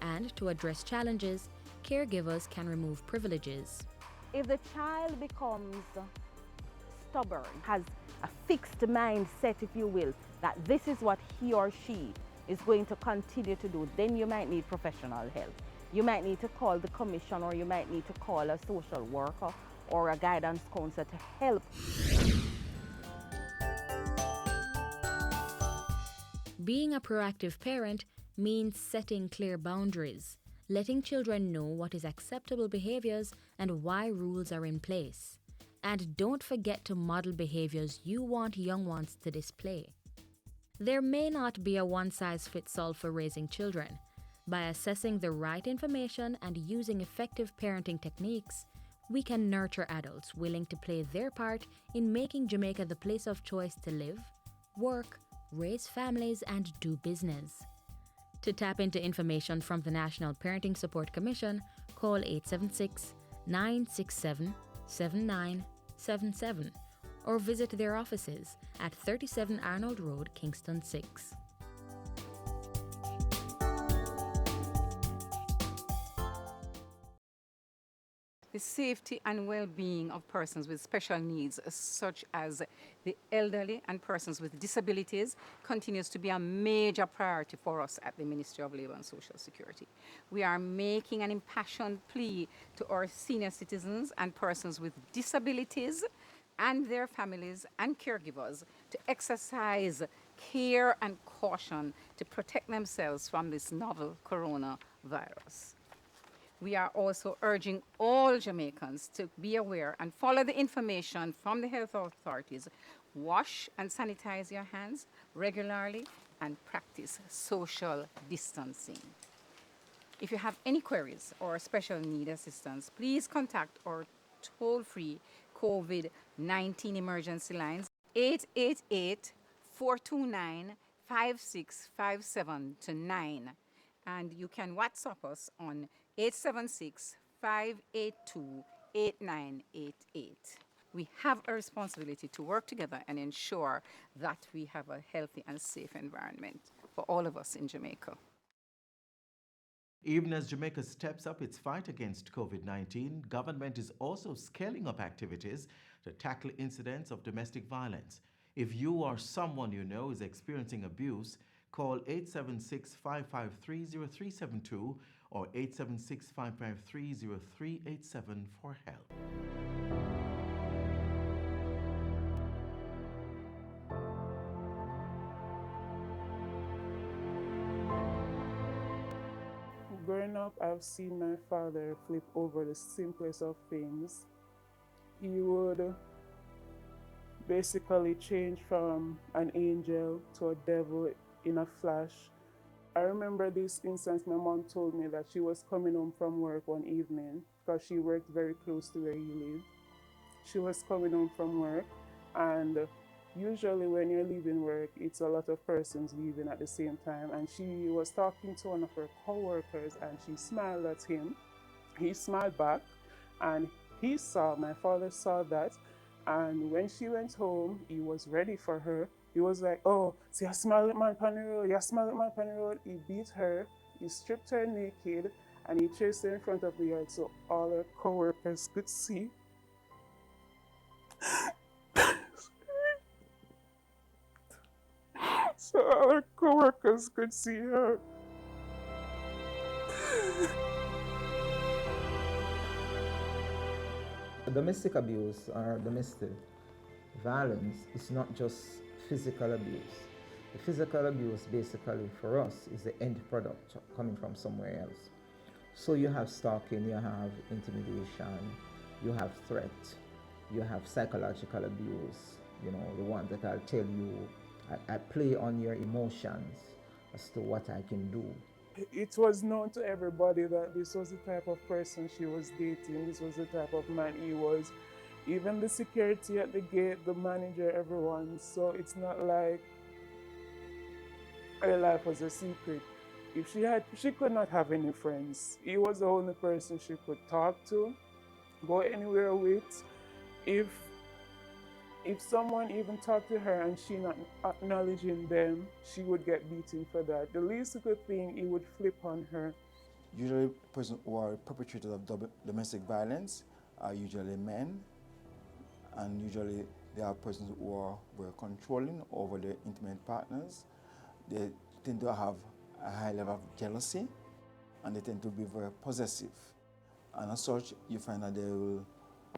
And to address challenges, caregivers can remove privileges. If the child becomes stubborn, has a fixed mindset, if you will, that this is what he or she is going to continue to do, then you might need professional help. You might need to call the commission, or you might need to call a social worker or a guidance counselor to help. Being a proactive parent means setting clear boundaries, letting children know what is acceptable behaviors and why rules are in place. And don't forget to model behaviors you want young ones to display. There may not be a one-size-fits-all for raising children. By assessing the right information and using effective parenting techniques, we can nurture adults willing to play their part in making Jamaica the place of choice to live, work, raise families, and do business. To tap into information from the National Parenting Support Commission, call 876-967-7977 or visit their offices at 37 Arnold Road, Kingston 6. The safety and well-being of persons with special needs, such as the elderly and persons with disabilities, continues to be a major priority for us at the Ministry of Labour and Social Security. We are making an impassioned plea to our senior citizens and persons with disabilities and their families and caregivers to exercise care and caution to protect themselves from this novel coronavirus. We are also urging all Jamaicans to be aware and follow the information from the health authorities. Wash and sanitize your hands regularly and practice social distancing. If you have any queries or special need assistance, please contact our toll-free COVID-19 emergency lines 888-429-5657-9. And you can WhatsApp us on 876-582-8988. We have a responsibility to work together and ensure that we have a healthy and safe environment for all of us in Jamaica. Even as Jamaica steps up its fight against COVID-19, government is also scaling up activities to tackle incidents of domestic violence. If you or someone you know is experiencing abuse, call 876-553-0372 or 876-553-0387 for help. Growing up, I've seen my father flip over the simplest of things. He would basically change from an angel to a devil in a flash. I remember this instance. My mom told me that she was coming home from work one evening because she worked very close to where he lived. She was coming home from work, and usually when you're leaving work, it's a lot of persons leaving at the same time, and she was talking to one of her co-workers and she smiled at him. He smiled back, and my father saw that, and when she went home, he was ready for her. He was like, "Oh, see, I smile at my pan the road, you smile at my pan the road." He beat her, he stripped her naked, and he chased her in front of the yard so all her co-workers could see. So all her co-workers could see her. Domestic abuse or domestic violence is not just physical abuse. The physical abuse basically for us is the end product coming from somewhere else. So you have stalking, you have intimidation, you have threat, you have psychological abuse, the one that I'll tell you, I play on your emotions as to what I can do. It was known to everybody that this was the type of person she was dating, this was the type of man he was. Even the security at the gate, the manager, everyone. So it's not like her life was a secret. If she could not have any friends. He was the only person she could talk to, go anywhere with. If someone even talked to her and she not acknowledging them, she would get beaten for that. The least good thing, he would flip on her. Usually, persons who are perpetrators of domestic violence are usually men, and usually they are persons who were controlling over their intimate partners. They tend to have a high level of jealousy, and they tend to be very possessive. And as such, you find that they will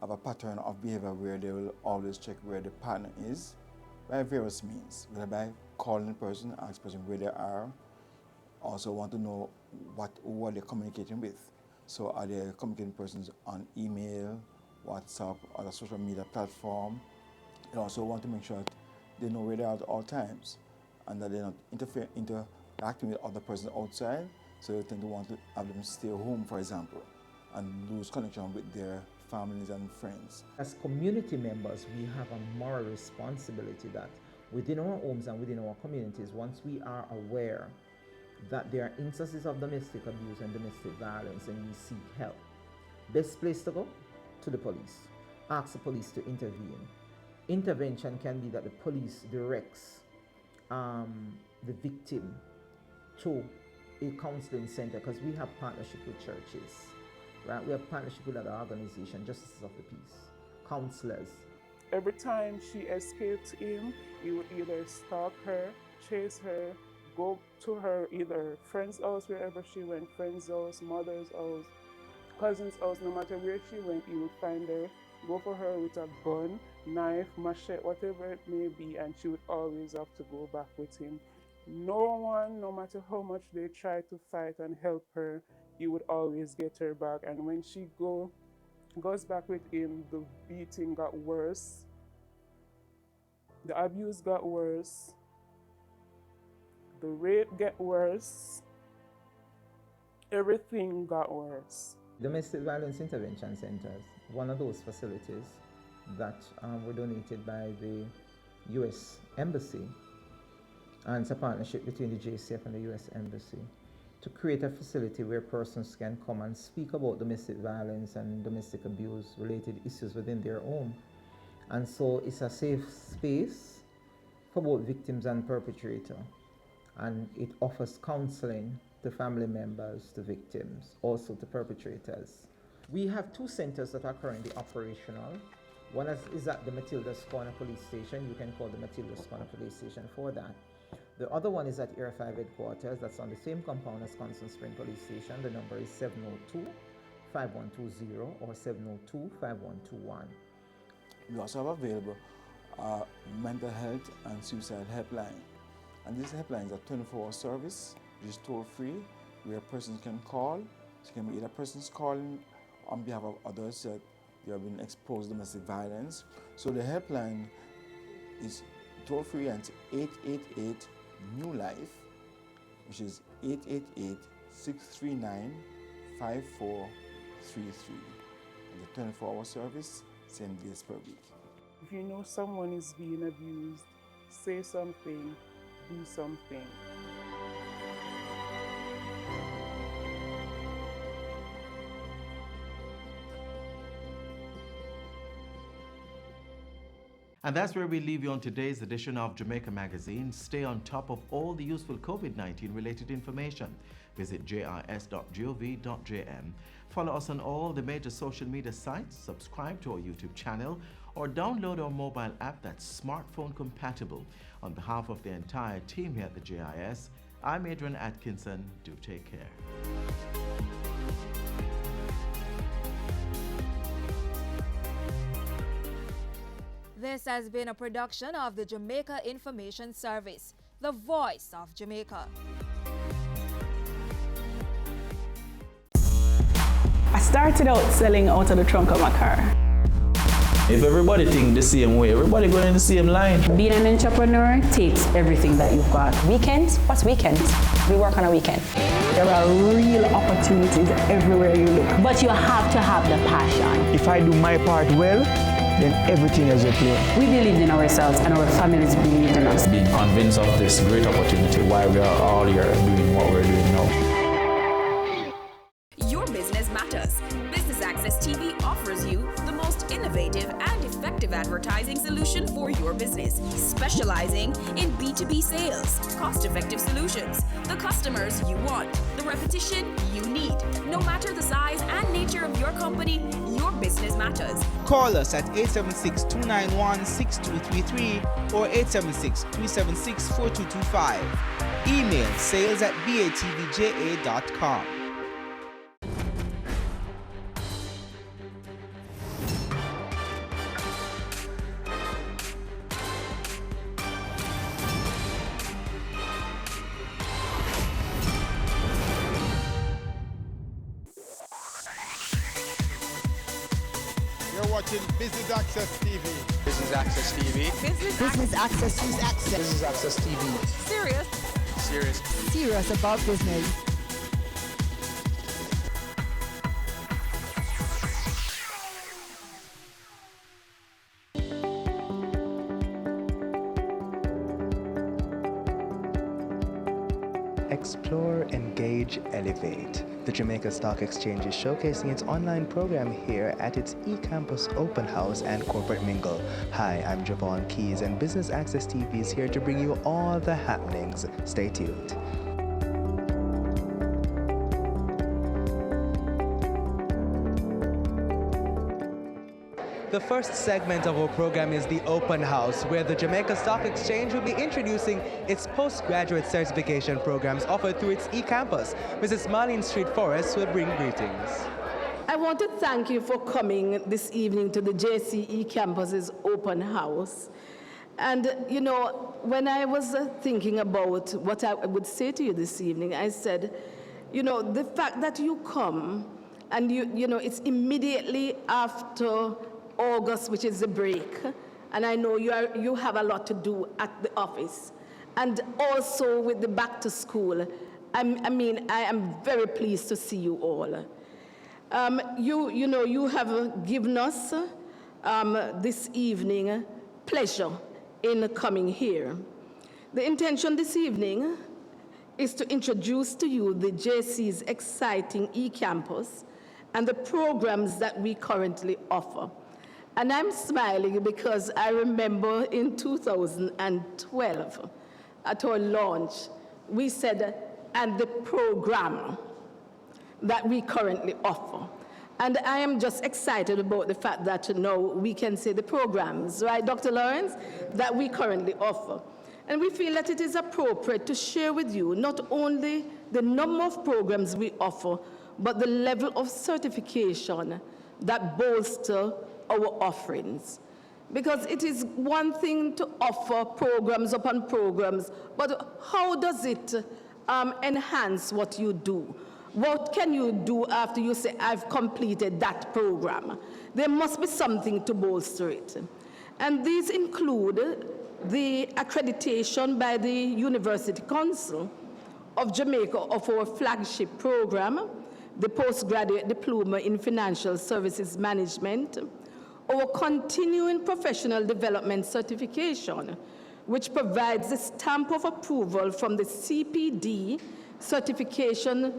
have a pattern of behavior where they will always check where the partner is by various means, whether by calling the person, asking the person where they are, also want to know who are they communicating with. So are they communicating persons on email, WhatsApp, other social media platform? They also want to make sure that they know where they are at all times and that they're not interacting with other persons outside. So they tend to want to have them stay home, for example, and lose connection with their families and friends. As community members, we have a moral responsibility that within our homes and within our communities, once we are aware that there are instances of domestic abuse and domestic violence and we seek help, best place to go? To the police. Ask the police to intervene. Intervention can be that the police directs the victim to a counseling center, because we have partnership with churches, right? We have partnership with other organizations, Justices of the Peace, counselors. Every time she escaped him, he would either stalk her, chase her, go to her either friend's house, wherever she went, friend's house, mother's house, cousin's house, no matter where she went, he would find her, go for her with a gun, knife, machete, whatever it may be, and she would always have to go back with him. No one, no matter how much they try to fight and help her, he would always get her back. And when she goes back with him, the beating got worse, the abuse got worse, the rape got worse, everything got worse. Domestic Violence Intervention Centers, one of those facilities that were donated by the U.S. Embassy, and it's a partnership between the JCF and the U.S. Embassy, to create a facility where persons can come and speak about domestic violence and domestic abuse related issues within their home. And so it's a safe space for both victims and perpetrator. And it offers counseling to family members, to victims, also to perpetrators. We have two centers that are currently operational. One is at the Matilda's Corner Police Station. You can call the Matilda's Corner Police Station for that. The other one is at Air 5 headquarters. That's on the same compound as Constant Spring Police Station. The number is 702-5120 or 702-5121. We also have available mental health and suicide helpline. And this helpline is a 24-hour service, which is toll-free, where persons can call. So it can be either persons calling on behalf of others that they have been exposed to domestic violence. So the helpline is toll-free, and it's 888-NEW-LIFE, which is 888-639-5433. And the 24-hour service, 7 days per week. If you know someone is being abused, say something, do something. And that's where we leave you on today's edition of Jamaica Magazine. Stay on top of all the useful COVID-19 related information. Visit jis.gov.jm. Follow us on all the major social media sites, subscribe to our YouTube channel, or download our mobile app that's smartphone compatible. On behalf of the entire team here at the JIS, I'm Adrian Atkinson. Do take care. This has been a production of the Jamaica Information Service. the voice of Jamaica. I started out selling out of the trunk of my car. If everybody think the same way, everybody going in the same line. Being an entrepreneur takes everything that you've got. Weekends? What's weekends? We work on a weekend. There are real opportunities everywhere you look. But you have to have the passion. If I do my part well, then everything is a play. We believed in ourselves and our families believed in us. Being convinced of this great opportunity, why we are all here doing what we're doing now. Your business matters. Business Access TV offers you the most innovative and effective advertising solution for your business, specializing in B2B sales, cost-effective solutions, the customers you want, the repetition you need. No matter the size and nature of your company, your business matters. Call us at 876-291-6233 or 876-376-4225. Email sales@batvja.com. You're watching Business Access TV. Business Access TV. Business Access. Business Access TV. Serious. Serious. Serious about business. Explore, engage, elevate. The Jamaica Stock Exchange is showcasing its online program here at its eCampus Open House and Corporate Mingle. Hi, I'm Javon Keys, and Business Access TV is here to bring you all the happenings. Stay tuned. The first segment of our program is the Open House, where the Jamaica Stock Exchange will be introducing its postgraduate certification programs offered through its eCampus. Mrs. Marlene Street Forrest will bring greetings. I want to thank you for coming this evening to the JCE Campus's Open House. And, you know, when I was thinking about what I would say to you this evening, I said, you know, the fact that you come and, you know, it's immediately after August, which is the break, and I know you have a lot to do at the office, and also with the back to school. I am very pleased to see you all. You know, you have given us this evening pleasure in coming here. The intention this evening is to introduce to you the JC's exciting eCampus and the programs that we currently offer. And I'm smiling because I remember in 2012, at our launch, we said, and the program that we currently offer. And I am just excited about the fact that now we can say the programs, right, Dr. Lawrence, that we currently offer. And we feel that it is appropriate to share with you not only the number of programs we offer, but the level of certification that bolster our offerings. Because it is one thing to offer programs upon programs, but how does it enhance what you do? What can you do after you say, I've completed that program? There must be something to bolster it. And these include the accreditation by the University Council of Jamaica of our flagship program, the Postgraduate Diploma in Financial Services Management, our continuing professional development certification, which provides the stamp of approval from the CPD certification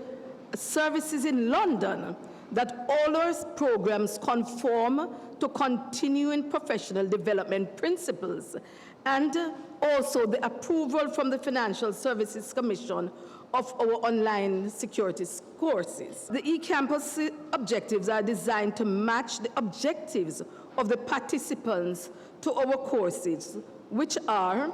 services in London that all our programs conform to continuing professional development principles, and also the approval from the Financial Services Commission of our online securities courses. The eCampus objectives are designed to match the objectives of the participants to our courses, which are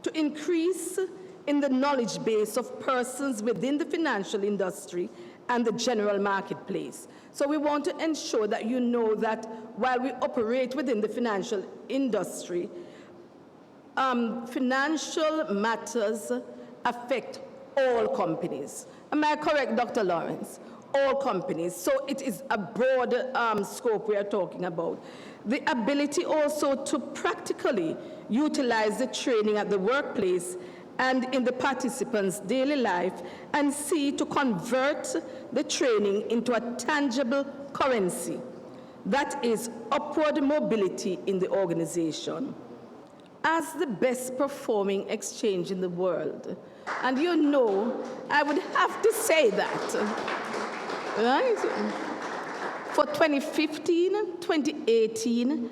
to increase in the knowledge base of persons within the financial industry and the general marketplace. So we want to ensure that you know that while we operate within the financial industry, financial matters affect all companies. Am I correct, Dr. Lawrence? All companies. So it is a broad scope we are talking about. The ability also to practically utilize the training at the workplace and in the participants' daily life, and see to convert the training into a tangible currency. That is upward mobility in the organization. As the best performing exchange in the world, and you know, I would have to say that, right? For 2015, 2018,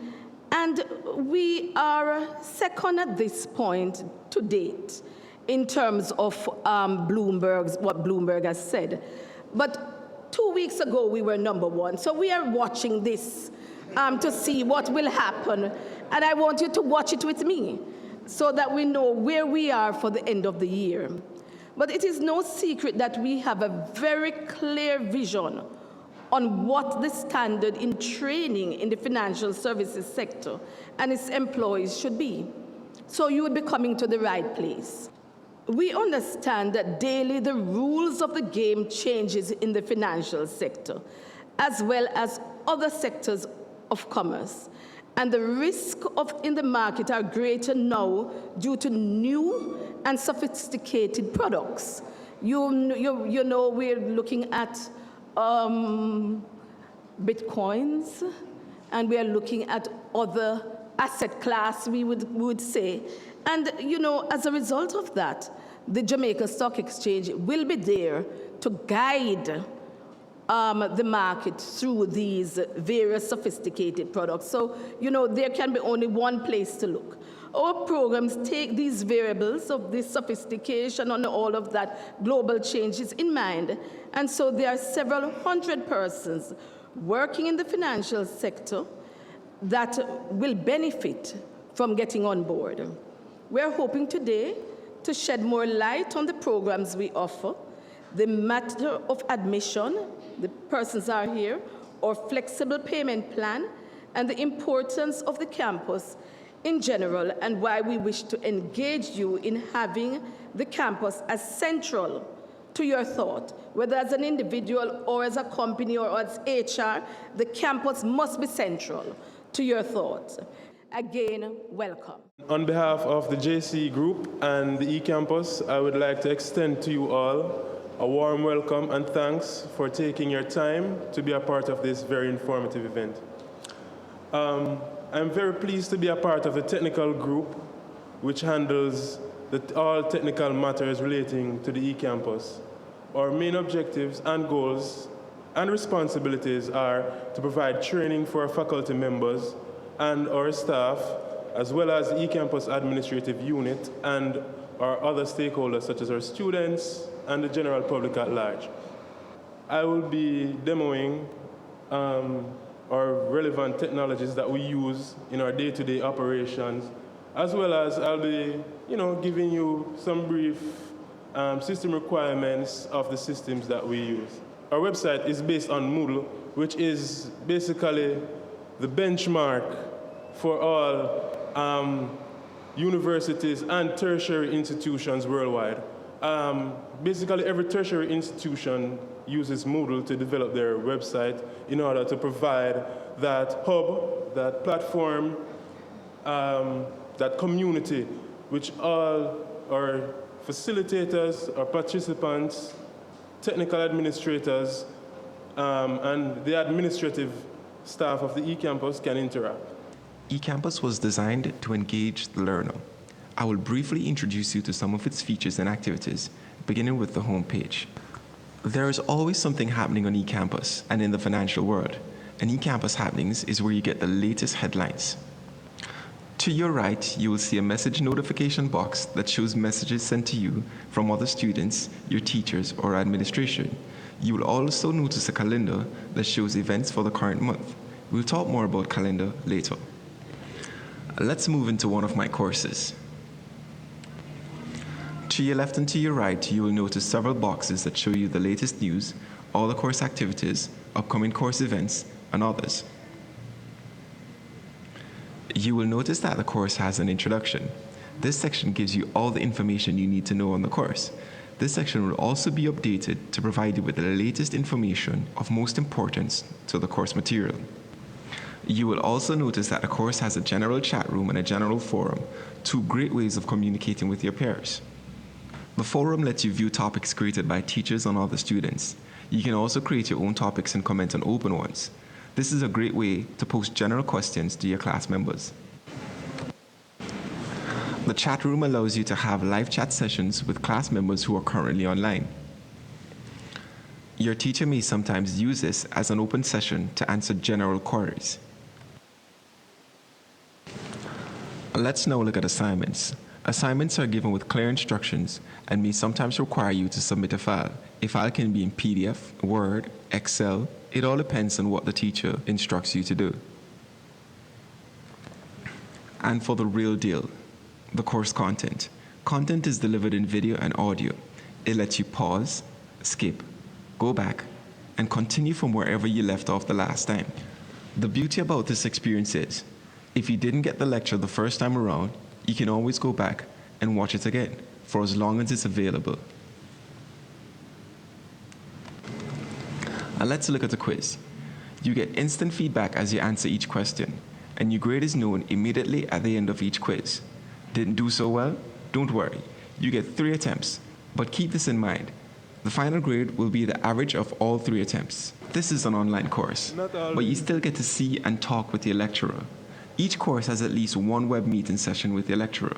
and we are second at this point to date in terms of what Bloomberg has said. But 2 weeks ago, we were number one. So we are watching this to see what will happen. And I want you to watch it with me so that we know where we are for the end of the year. But it is no secret that we have a very clear vision on what the standard in training in the financial services sector and its employees should be. So you would be coming to the right place. We understand that daily the rules of the game changes in the financial sector, as well as other sectors of commerce. And the risk in the market are greater now due to new and sophisticated products. You know, we're looking at bitcoins, and we are looking at other asset class, we would say. And, you know, as a result of that, the Jamaica Stock Exchange will be there to guide the market through these various sophisticated products. So, you know, there can be only one place to look. Our programs take these variables of this sophistication and all of that global changes in mind. And so there are several hundred persons working in the financial sector that will benefit from getting on board. We're hoping today to shed more light on the programs we offer, the matter of admission, the persons are here, or flexible payment plan, and the importance of the campus in general, and why we wish to engage you in having the campus as central to your thought. Whether as an individual or as a company or as HR, the campus must be central to your thoughts. Again, welcome. On behalf of the JC Group and the eCampus, I would like to extend to you all a warm welcome and thanks for taking your time to be a part of this very informative event. I'm very pleased to be a part of the technical group which handles all technical matters relating to the eCampus. Our main objectives and goals and responsibilities are to provide training for our faculty members and our staff, as well as the eCampus administrative unit and our other stakeholders, such as our students and the general public at large. I will be demoing our relevant technologies that we use in our day-to-day operations, as well as I'll be, giving you some brief system requirements of the systems that we use. Our website is based on Moodle, which is basically the benchmark for all universities and tertiary institutions worldwide. Basically, every tertiary institution uses Moodle to develop their website in order to provide that hub, that platform, that community, which all our facilitators, our participants, technical administrators, and the administrative staff of the eCampus can interact. eCampus was designed to engage the learner. I will briefly introduce you to some of its features and activities, beginning with the homepage. There is always something happening on eCampus and in the financial world, and eCampus Happenings is where you get the latest headlines. To your right, you will see a message notification box that shows messages sent to you from other students, your teachers, or administration. You will also notice a calendar that shows events for the current month. We'll talk more about calendar later. Let's move into one of my courses. To your left and to your right, you will notice several boxes that show you the latest news, all the course activities, upcoming course events, and others. You will notice that the course has an introduction. This section gives you all the information you need to know on the course. This section will also be updated to provide you with the latest information of most importance to the course material. You will also notice that the course has a general chat room and a general forum, two great ways of communicating with your peers. The forum lets you view topics created by teachers and other students. You can also create your own topics and comment on open ones. This is a great way to post general questions to your class members. The chat room allows you to have live chat sessions with class members who are currently online. Your teacher may sometimes use this as an open session to answer general queries. Let's now look at assignments. Assignments are given with clear instructions and may sometimes require you to submit a file. A file can be in PDF, Word, Excel. It all depends on what the teacher instructs you to do. And for the real deal, the course content. Content is delivered in video and audio. It lets you pause, skip, go back, and continue from wherever you left off the last time. The beauty about this experience is, if you didn't get the lecture the first time around, you can always go back and watch it again for as long as it's available. And let's look at the quiz. You get instant feedback as you answer each question, and your grade is known immediately at the end of each quiz. Didn't do so well? Don't worry. You get 3 attempts, but keep this in mind. The final grade will be the average of all 3 attempts. This is an online course, but you still get to see and talk with your lecturer. Each course has at least one web meeting session with your lecturer.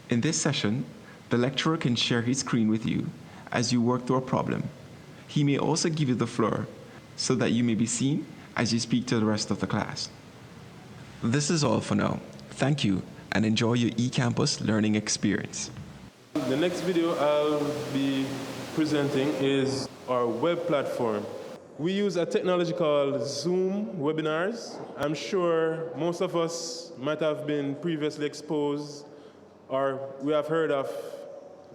In this session, the lecturer can share his screen with you as you work through a problem. He may also give you the floor so that you may be seen as you speak to the rest of the class. This is all for now. Thank you, and enjoy your eCampus learning experience. The next video I'll be presenting is our web platform. We use a technology called Zoom webinars. I'm sure most of us might have been previously exposed or we have heard of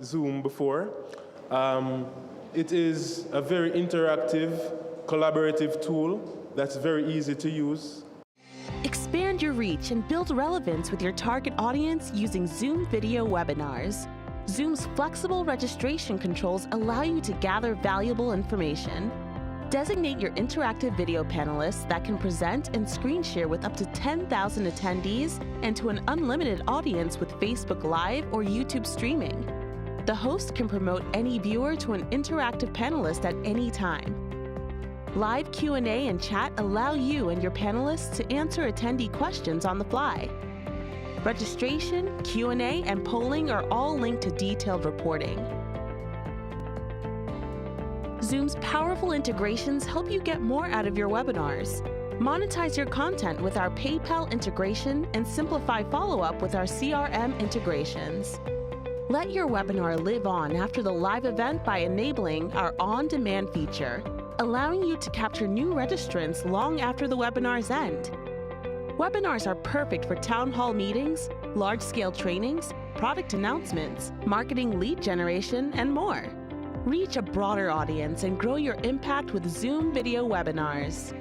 Zoom before. It is a very interactive, collaborative tool that's very easy to use. Expand your reach and build relevance with your target audience using Zoom video webinars. Zoom's flexible registration controls allow you to gather valuable information. Designate your interactive video panelists that can present and screen share with up to 10,000 attendees and to an unlimited audience with Facebook Live or YouTube streaming. The host can promote any viewer to an interactive panelist at any time. Live Q&A and chat allow you and your panelists to answer attendee questions on the fly. Registration, Q&A, and polling are all linked to detailed reporting. Zoom's powerful integrations help you get more out of your webinars. Monetize your content with our PayPal integration and simplify follow-up with our CRM integrations. Let your webinar live on after the live event by enabling our on-demand feature, allowing you to capture new registrants long after the webinar's end. Webinars are perfect for town hall meetings, large-scale trainings, product announcements, marketing lead generation, and more. Reach a broader audience and grow your impact with Zoom video webinars.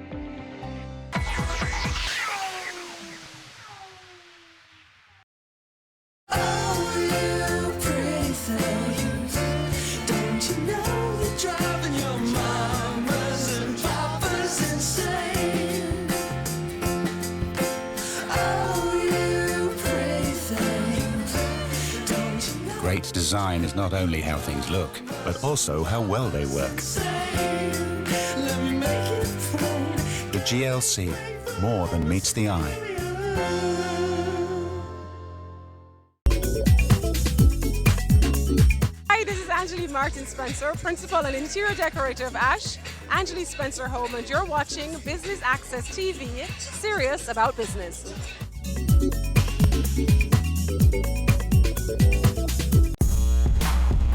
Great design is not only how things look, but also how well they work. The GLC, more than meets the eye. Hi, this is Angelique Martin Spencer, Principal and Interior Decorator of Ash, Angelique Spencer Home, and you're watching Business Access TV, serious about business.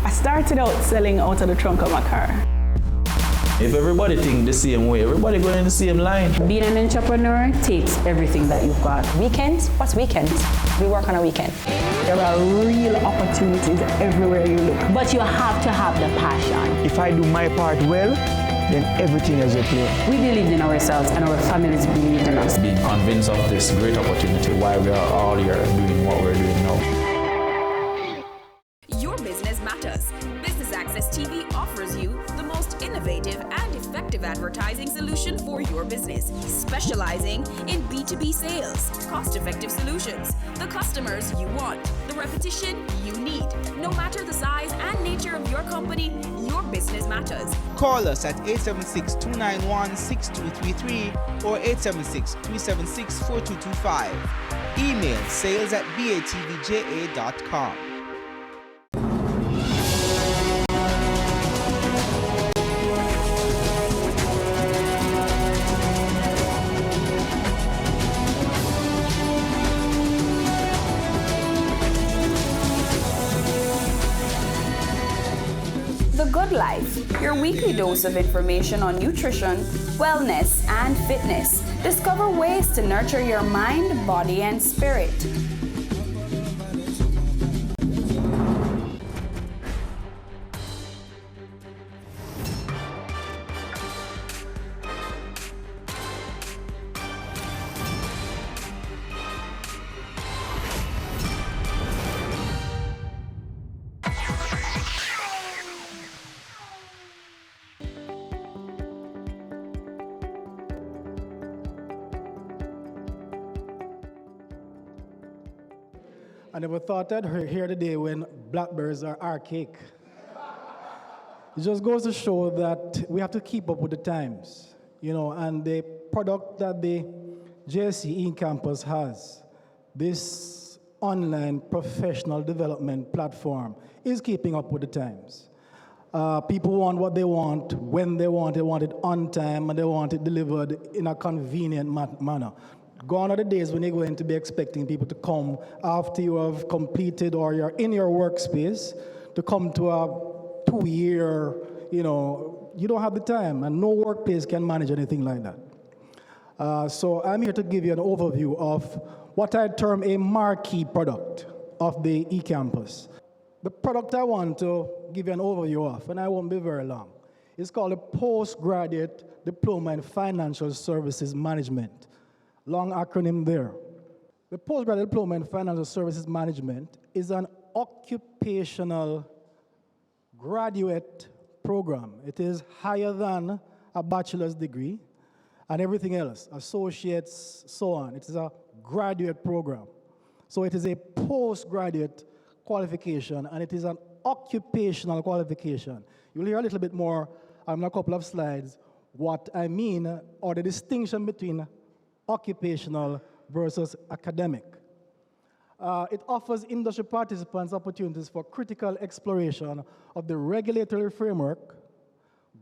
I started out selling out of the trunk of my car. If everybody think the same way, everybody going in the same line. Being an entrepreneur takes everything that you've got. Weekends? What's weekends? We work on a weekend. There are real opportunities everywhere you look. But you have to have the passion. If I do my part well, then everything is okay. We believed in ourselves and our families believed in us. Being convinced of this great opportunity, why we are all here doing what we're doing now. advertising solution for your business, specializing in B2B sales, cost-effective solutions, the customers you want, the repetition you need. No matter the size and nature of your company, your business matters. Call us at 876-291-6233 or 876-376-4225. Email sales@batvja.com. The Good Life, your weekly dose of information on nutrition, wellness, and fitness. Discover ways to nurture your mind, body, and spirit. I never thought I'd hear the day when blackberries are archaic. It just goes to show that we have to keep up with the times, you know, and the product that the JSE campus has, this online professional development platform, is keeping up with the times. People want what they want, when they want it on time, and they want it delivered in a convenient manner. Gone are the days when you're going to be expecting people to come after you have completed or you're in your workspace to come to a 2-year, you know, you don't have the time, and no workplace can manage anything like that. So I'm here to give you an overview of what I term a marquee product of the eCampus. The product I want to give you an overview of, and I won't be very long, is called a Postgraduate Diploma in Financial Services Management. Long acronym there. The Postgraduate Diploma in Financial Services Management is an occupational graduate program. It is higher than a bachelor's degree and everything else, associates, so on. It is a graduate program. So it is a postgraduate qualification, and it is an occupational qualification. You'll hear a little bit more in a couple of slides what I mean, or the distinction between occupational versus academic. It offers industry participants opportunities for critical exploration of the regulatory framework,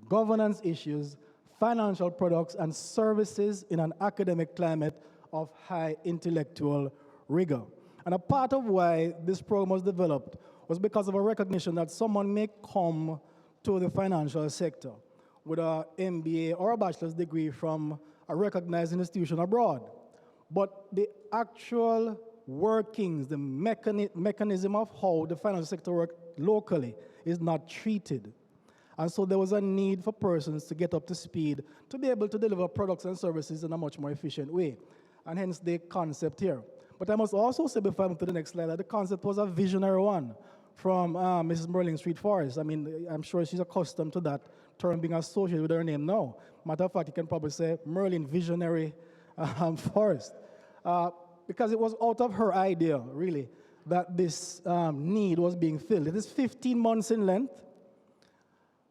governance issues, financial products, and services in an academic climate of high intellectual rigor. And a part of why this program was developed was because of a recognition that someone may come to the financial sector with an MBA or a bachelor's degree from a recognized institution abroad. But the actual workings, the mechanism of how the financial sector works locally is not treated. And so there was a need for persons to get up to speed to be able to deliver products and services in a much more efficient way. And hence the concept here. But I must also say before I move to the next slide that the concept was a visionary one from Mrs. Merlin Street Forest. I mean, I'm sure she's accustomed to that term being associated with her name now. Matter of fact, you can probably say Merlin Visionary Forest. Because it was out of her idea, really, that this need was being filled. It is 15 months in length.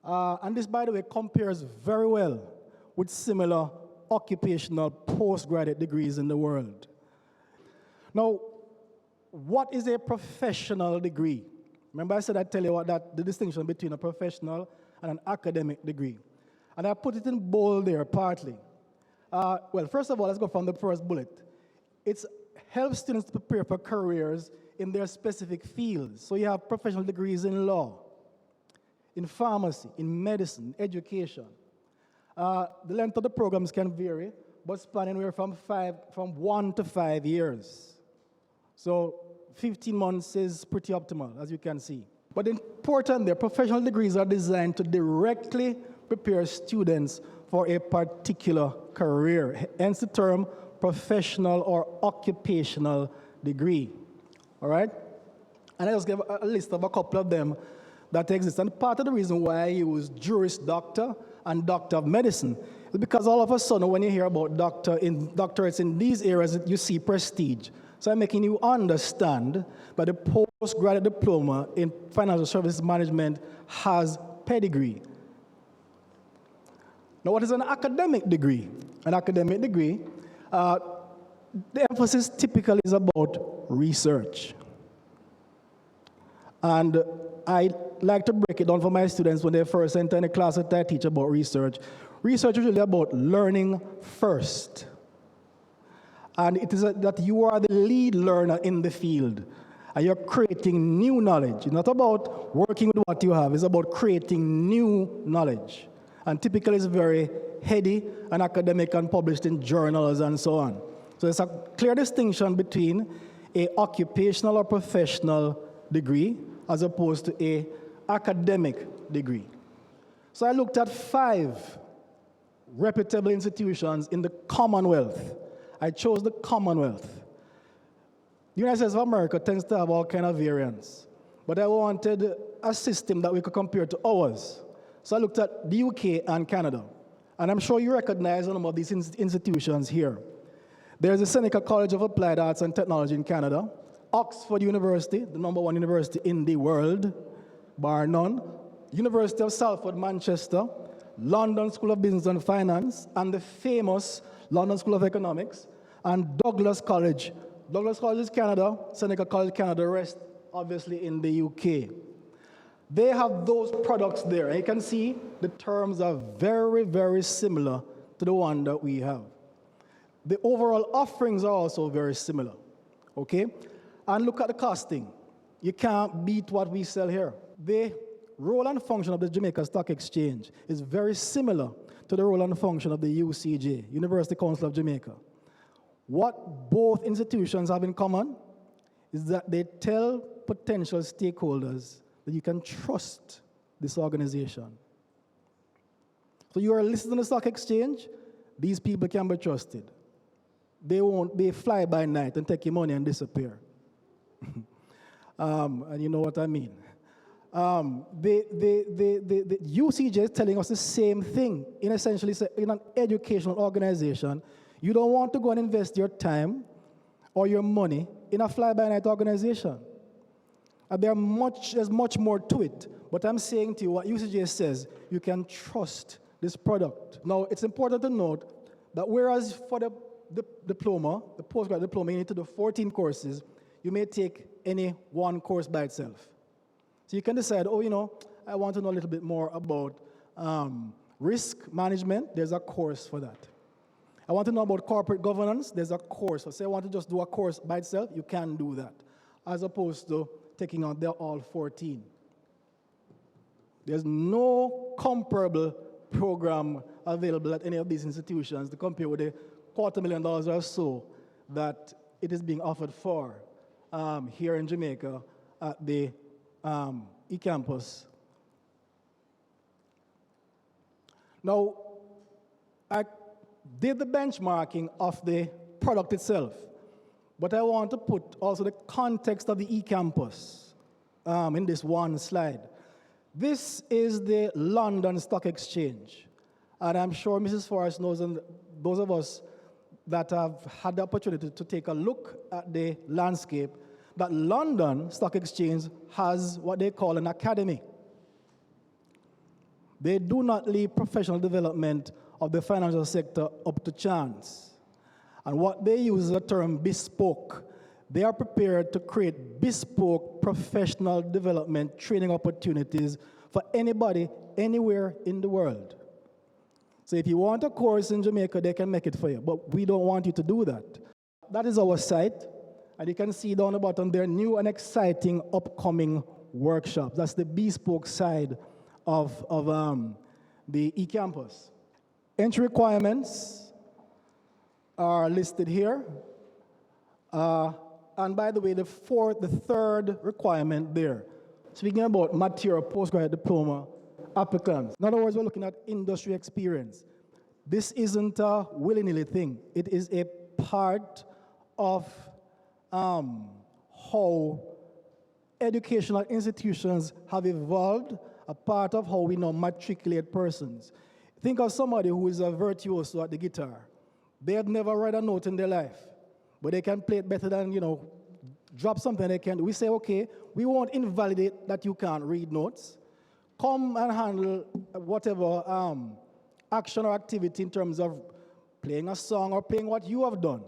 And this, by the way, compares very well with similar occupational postgraduate degrees in the world. Now, what is a professional degree? Remember I said I'd tell you what the distinction between a professional and an academic degree. And I put it in bold there, partly. Well, first of all, let's go from the first bullet. It helps students to prepare for careers in their specific fields. So you have professional degrees in law, in pharmacy, in medicine, education. The length of the programs can vary, but span anywhere from 1 to 5 years. So 15 months is pretty optimal, as you can see. But important there, professional degrees are designed to directly prepare students for a particular career, hence the term professional or occupational degree. All right? And I just gave a list of a couple of them that exist. And part of the reason why I use Juris Doctor and Doctor of Medicine Because all of a sudden, when you hear about doctorates in these areas, you see prestige. So I'm making you understand that the postgraduate diploma in financial services management has pedigree. Now, what is an academic degree? An academic degree, the emphasis typically is about research. And I like to break it down for my students when they first enter in a class that I teach about research. Research is really about learning first. And it is that you are the lead learner in the field. And you're creating new knowledge. It's not about working with what you have. It's about creating new knowledge. And typically it's very heady and academic and published in journals and so on. So there's a clear distinction between an occupational or professional degree as opposed to an academic degree. So I looked at 5 reputable institutions in the Commonwealth. I chose the Commonwealth. The United States of America tends to have all kind of variants, but I wanted a system that we could compare to ours. So I looked at the UK and Canada, and I'm sure you recognize some of these institutions here. There's the Seneca College of Applied Arts and Technology in Canada, Oxford University, the #1 university in the world, bar none, University of Salford, Manchester, London School of Business and Finance, and the famous London School of Economics, and Douglas College. Douglas College is Canada, Seneca College, Canada, the rest obviously in the UK. They have those products there. And you can see the terms are very, very similar to the one that we have. The overall offerings are also very similar, okay? And look at the costing. You can't beat what we sell here. The role and function of the Jamaica Stock Exchange is very similar to the role and function of the UCJ, University Council of Jamaica. What both institutions have in common is that they tell potential stakeholders that you can trust this organization. So you are listed on the stock exchange, these people can be trusted. They won't be fly by night and take your money and disappear. And you know what I mean. The UCJ is telling us the same thing. Essentially, in an educational organization, you don't want to go and invest your time or your money in a fly-by-night organization. There's much more to it. But I'm saying to you, what UCJ says, you can trust this product. Now, it's important to note that whereas for the diploma, the postgraduate diploma, you need to do 14 courses, you may take any one course by itself. So you can decide, I want to know a little bit more about risk management. There's a course for that. I want to know about corporate governance. There's a course. So say I want to just do a course by itself, you can do that, as opposed to taking on all 14. There's no comparable program available at any of these institutions to compare with the $250,000 or so that it is being offered for here in Jamaica at the eCampus. Now, I did the benchmarking of the product itself, but I want to put also the context of the eCampus in this one slide. This is the London Stock Exchange, and I'm sure Mrs. Forrest knows, and those of us that have had the opportunity to take a look at the landscape, that London Stock Exchange has what they call an academy. They do not leave professional development of the financial sector up to chance. And what they use is the term bespoke. They are prepared to create bespoke professional development training opportunities for anybody, anywhere in the world. So if you want a course in Jamaica, they can make it for you, but we don't want you to do that. That is our site, and you can see down the bottom there new and exciting upcoming workshops. That's the bespoke side of the eCampus. Entry requirements are listed here. And by the way, the third requirement there, speaking about material postgraduate diploma applicants. In other words, we're looking at industry experience. This isn't a willy-nilly thing. It is a part of how educational institutions have evolved, a part of how we now matriculate persons. Think of somebody who is a virtuoso at the guitar. They have never read a note in their life, but they can play it better than, drop something they can do. We say, okay, we won't invalidate that you can't read notes. Come and handle whatever action or activity in terms of playing a song or playing what you have done.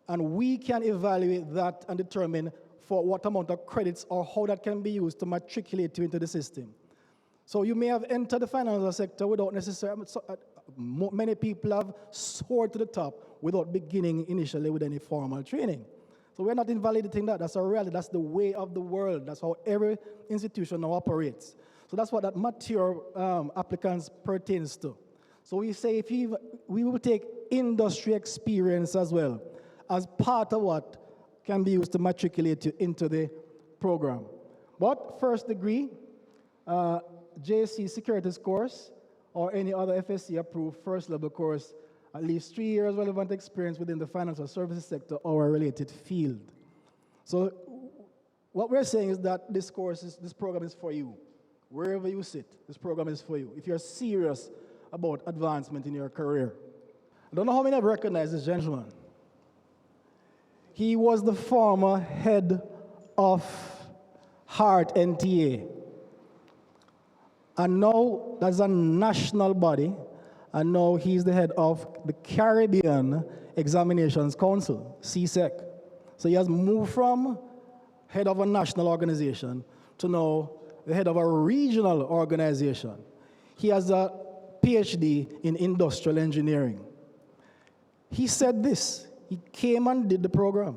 And we can evaluate that and determine for what amount of credits or how that can be used to matriculate you into the system. So you may have entered the financial sector without necessarily, many people have soared to the top without beginning initially with any formal training. So we're not invalidating that. That's a reality. That's the way of the world. That's how every institution now operates. So that's what that mature applicants pertains to. So we say we will take industry experience as well as part of what can be used to matriculate you into the program. But first degree, JC Securities course, or any other FSC-approved first-level course, at least 3 years relevant experience within the financial services sector or a related field. So what we're saying is that this program is for you. Wherever you sit, this program is for you. If you're serious about advancement in your career. I don't know how many have recognized this gentleman. He was the former head of Heart NTA. And now that's a national body, and now he's the head of the Caribbean Examinations Council, CSEC. So he has moved from head of a national organization to now the head of a regional organization. He has a PhD in industrial engineering. He said this. He came and did the program.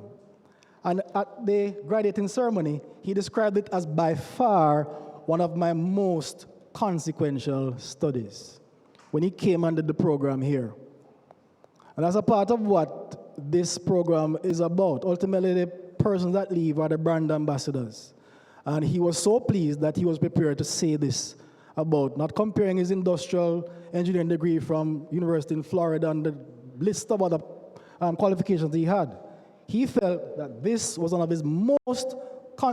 And at the graduating ceremony, he described it as by far one of my most consequential studies when he came and did the program here. And as a part of what this program is about, ultimately the persons that leave are the brand ambassadors. And he was so pleased that he was prepared to say this about not comparing his industrial engineering degree from University in Florida and the list of other qualifications he had. He felt that this was one of his most,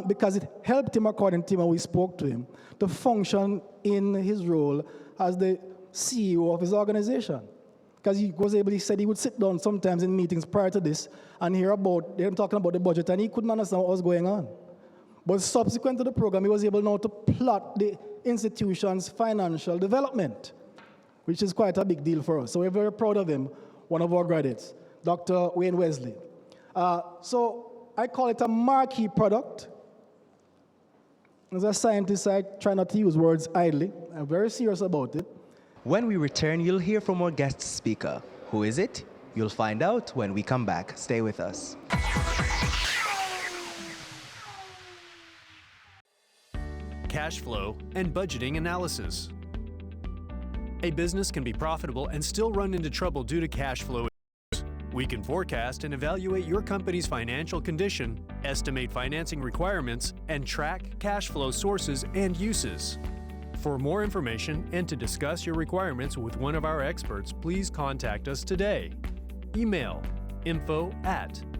because it helped him, according to him, when we spoke to him, to function in his role as the CEO of his organization. Because he said he would sit down sometimes in meetings prior to this and hear about them talking about the budget, and he couldn't understand what was going on. But subsequent to the program, he was able now to plot the institution's financial development, which is quite a big deal for us. So we're very proud of him, one of our graduates, Dr. Wayne Wesley. So I call it a marquee product. As a scientist, I try not to use words idly. I'm very serious about it. When we return, you'll hear from our guest speaker. Who is it? You'll find out when we come back. Stay with us. Cash flow and budgeting analysis. A business can be profitable and still run into trouble due to cash flow issues. We can forecast and evaluate your company's financial condition, estimate financing requirements, and track cash flow sources and uses. For more information and to discuss your requirements with one of our experts, please contact us today. Email info@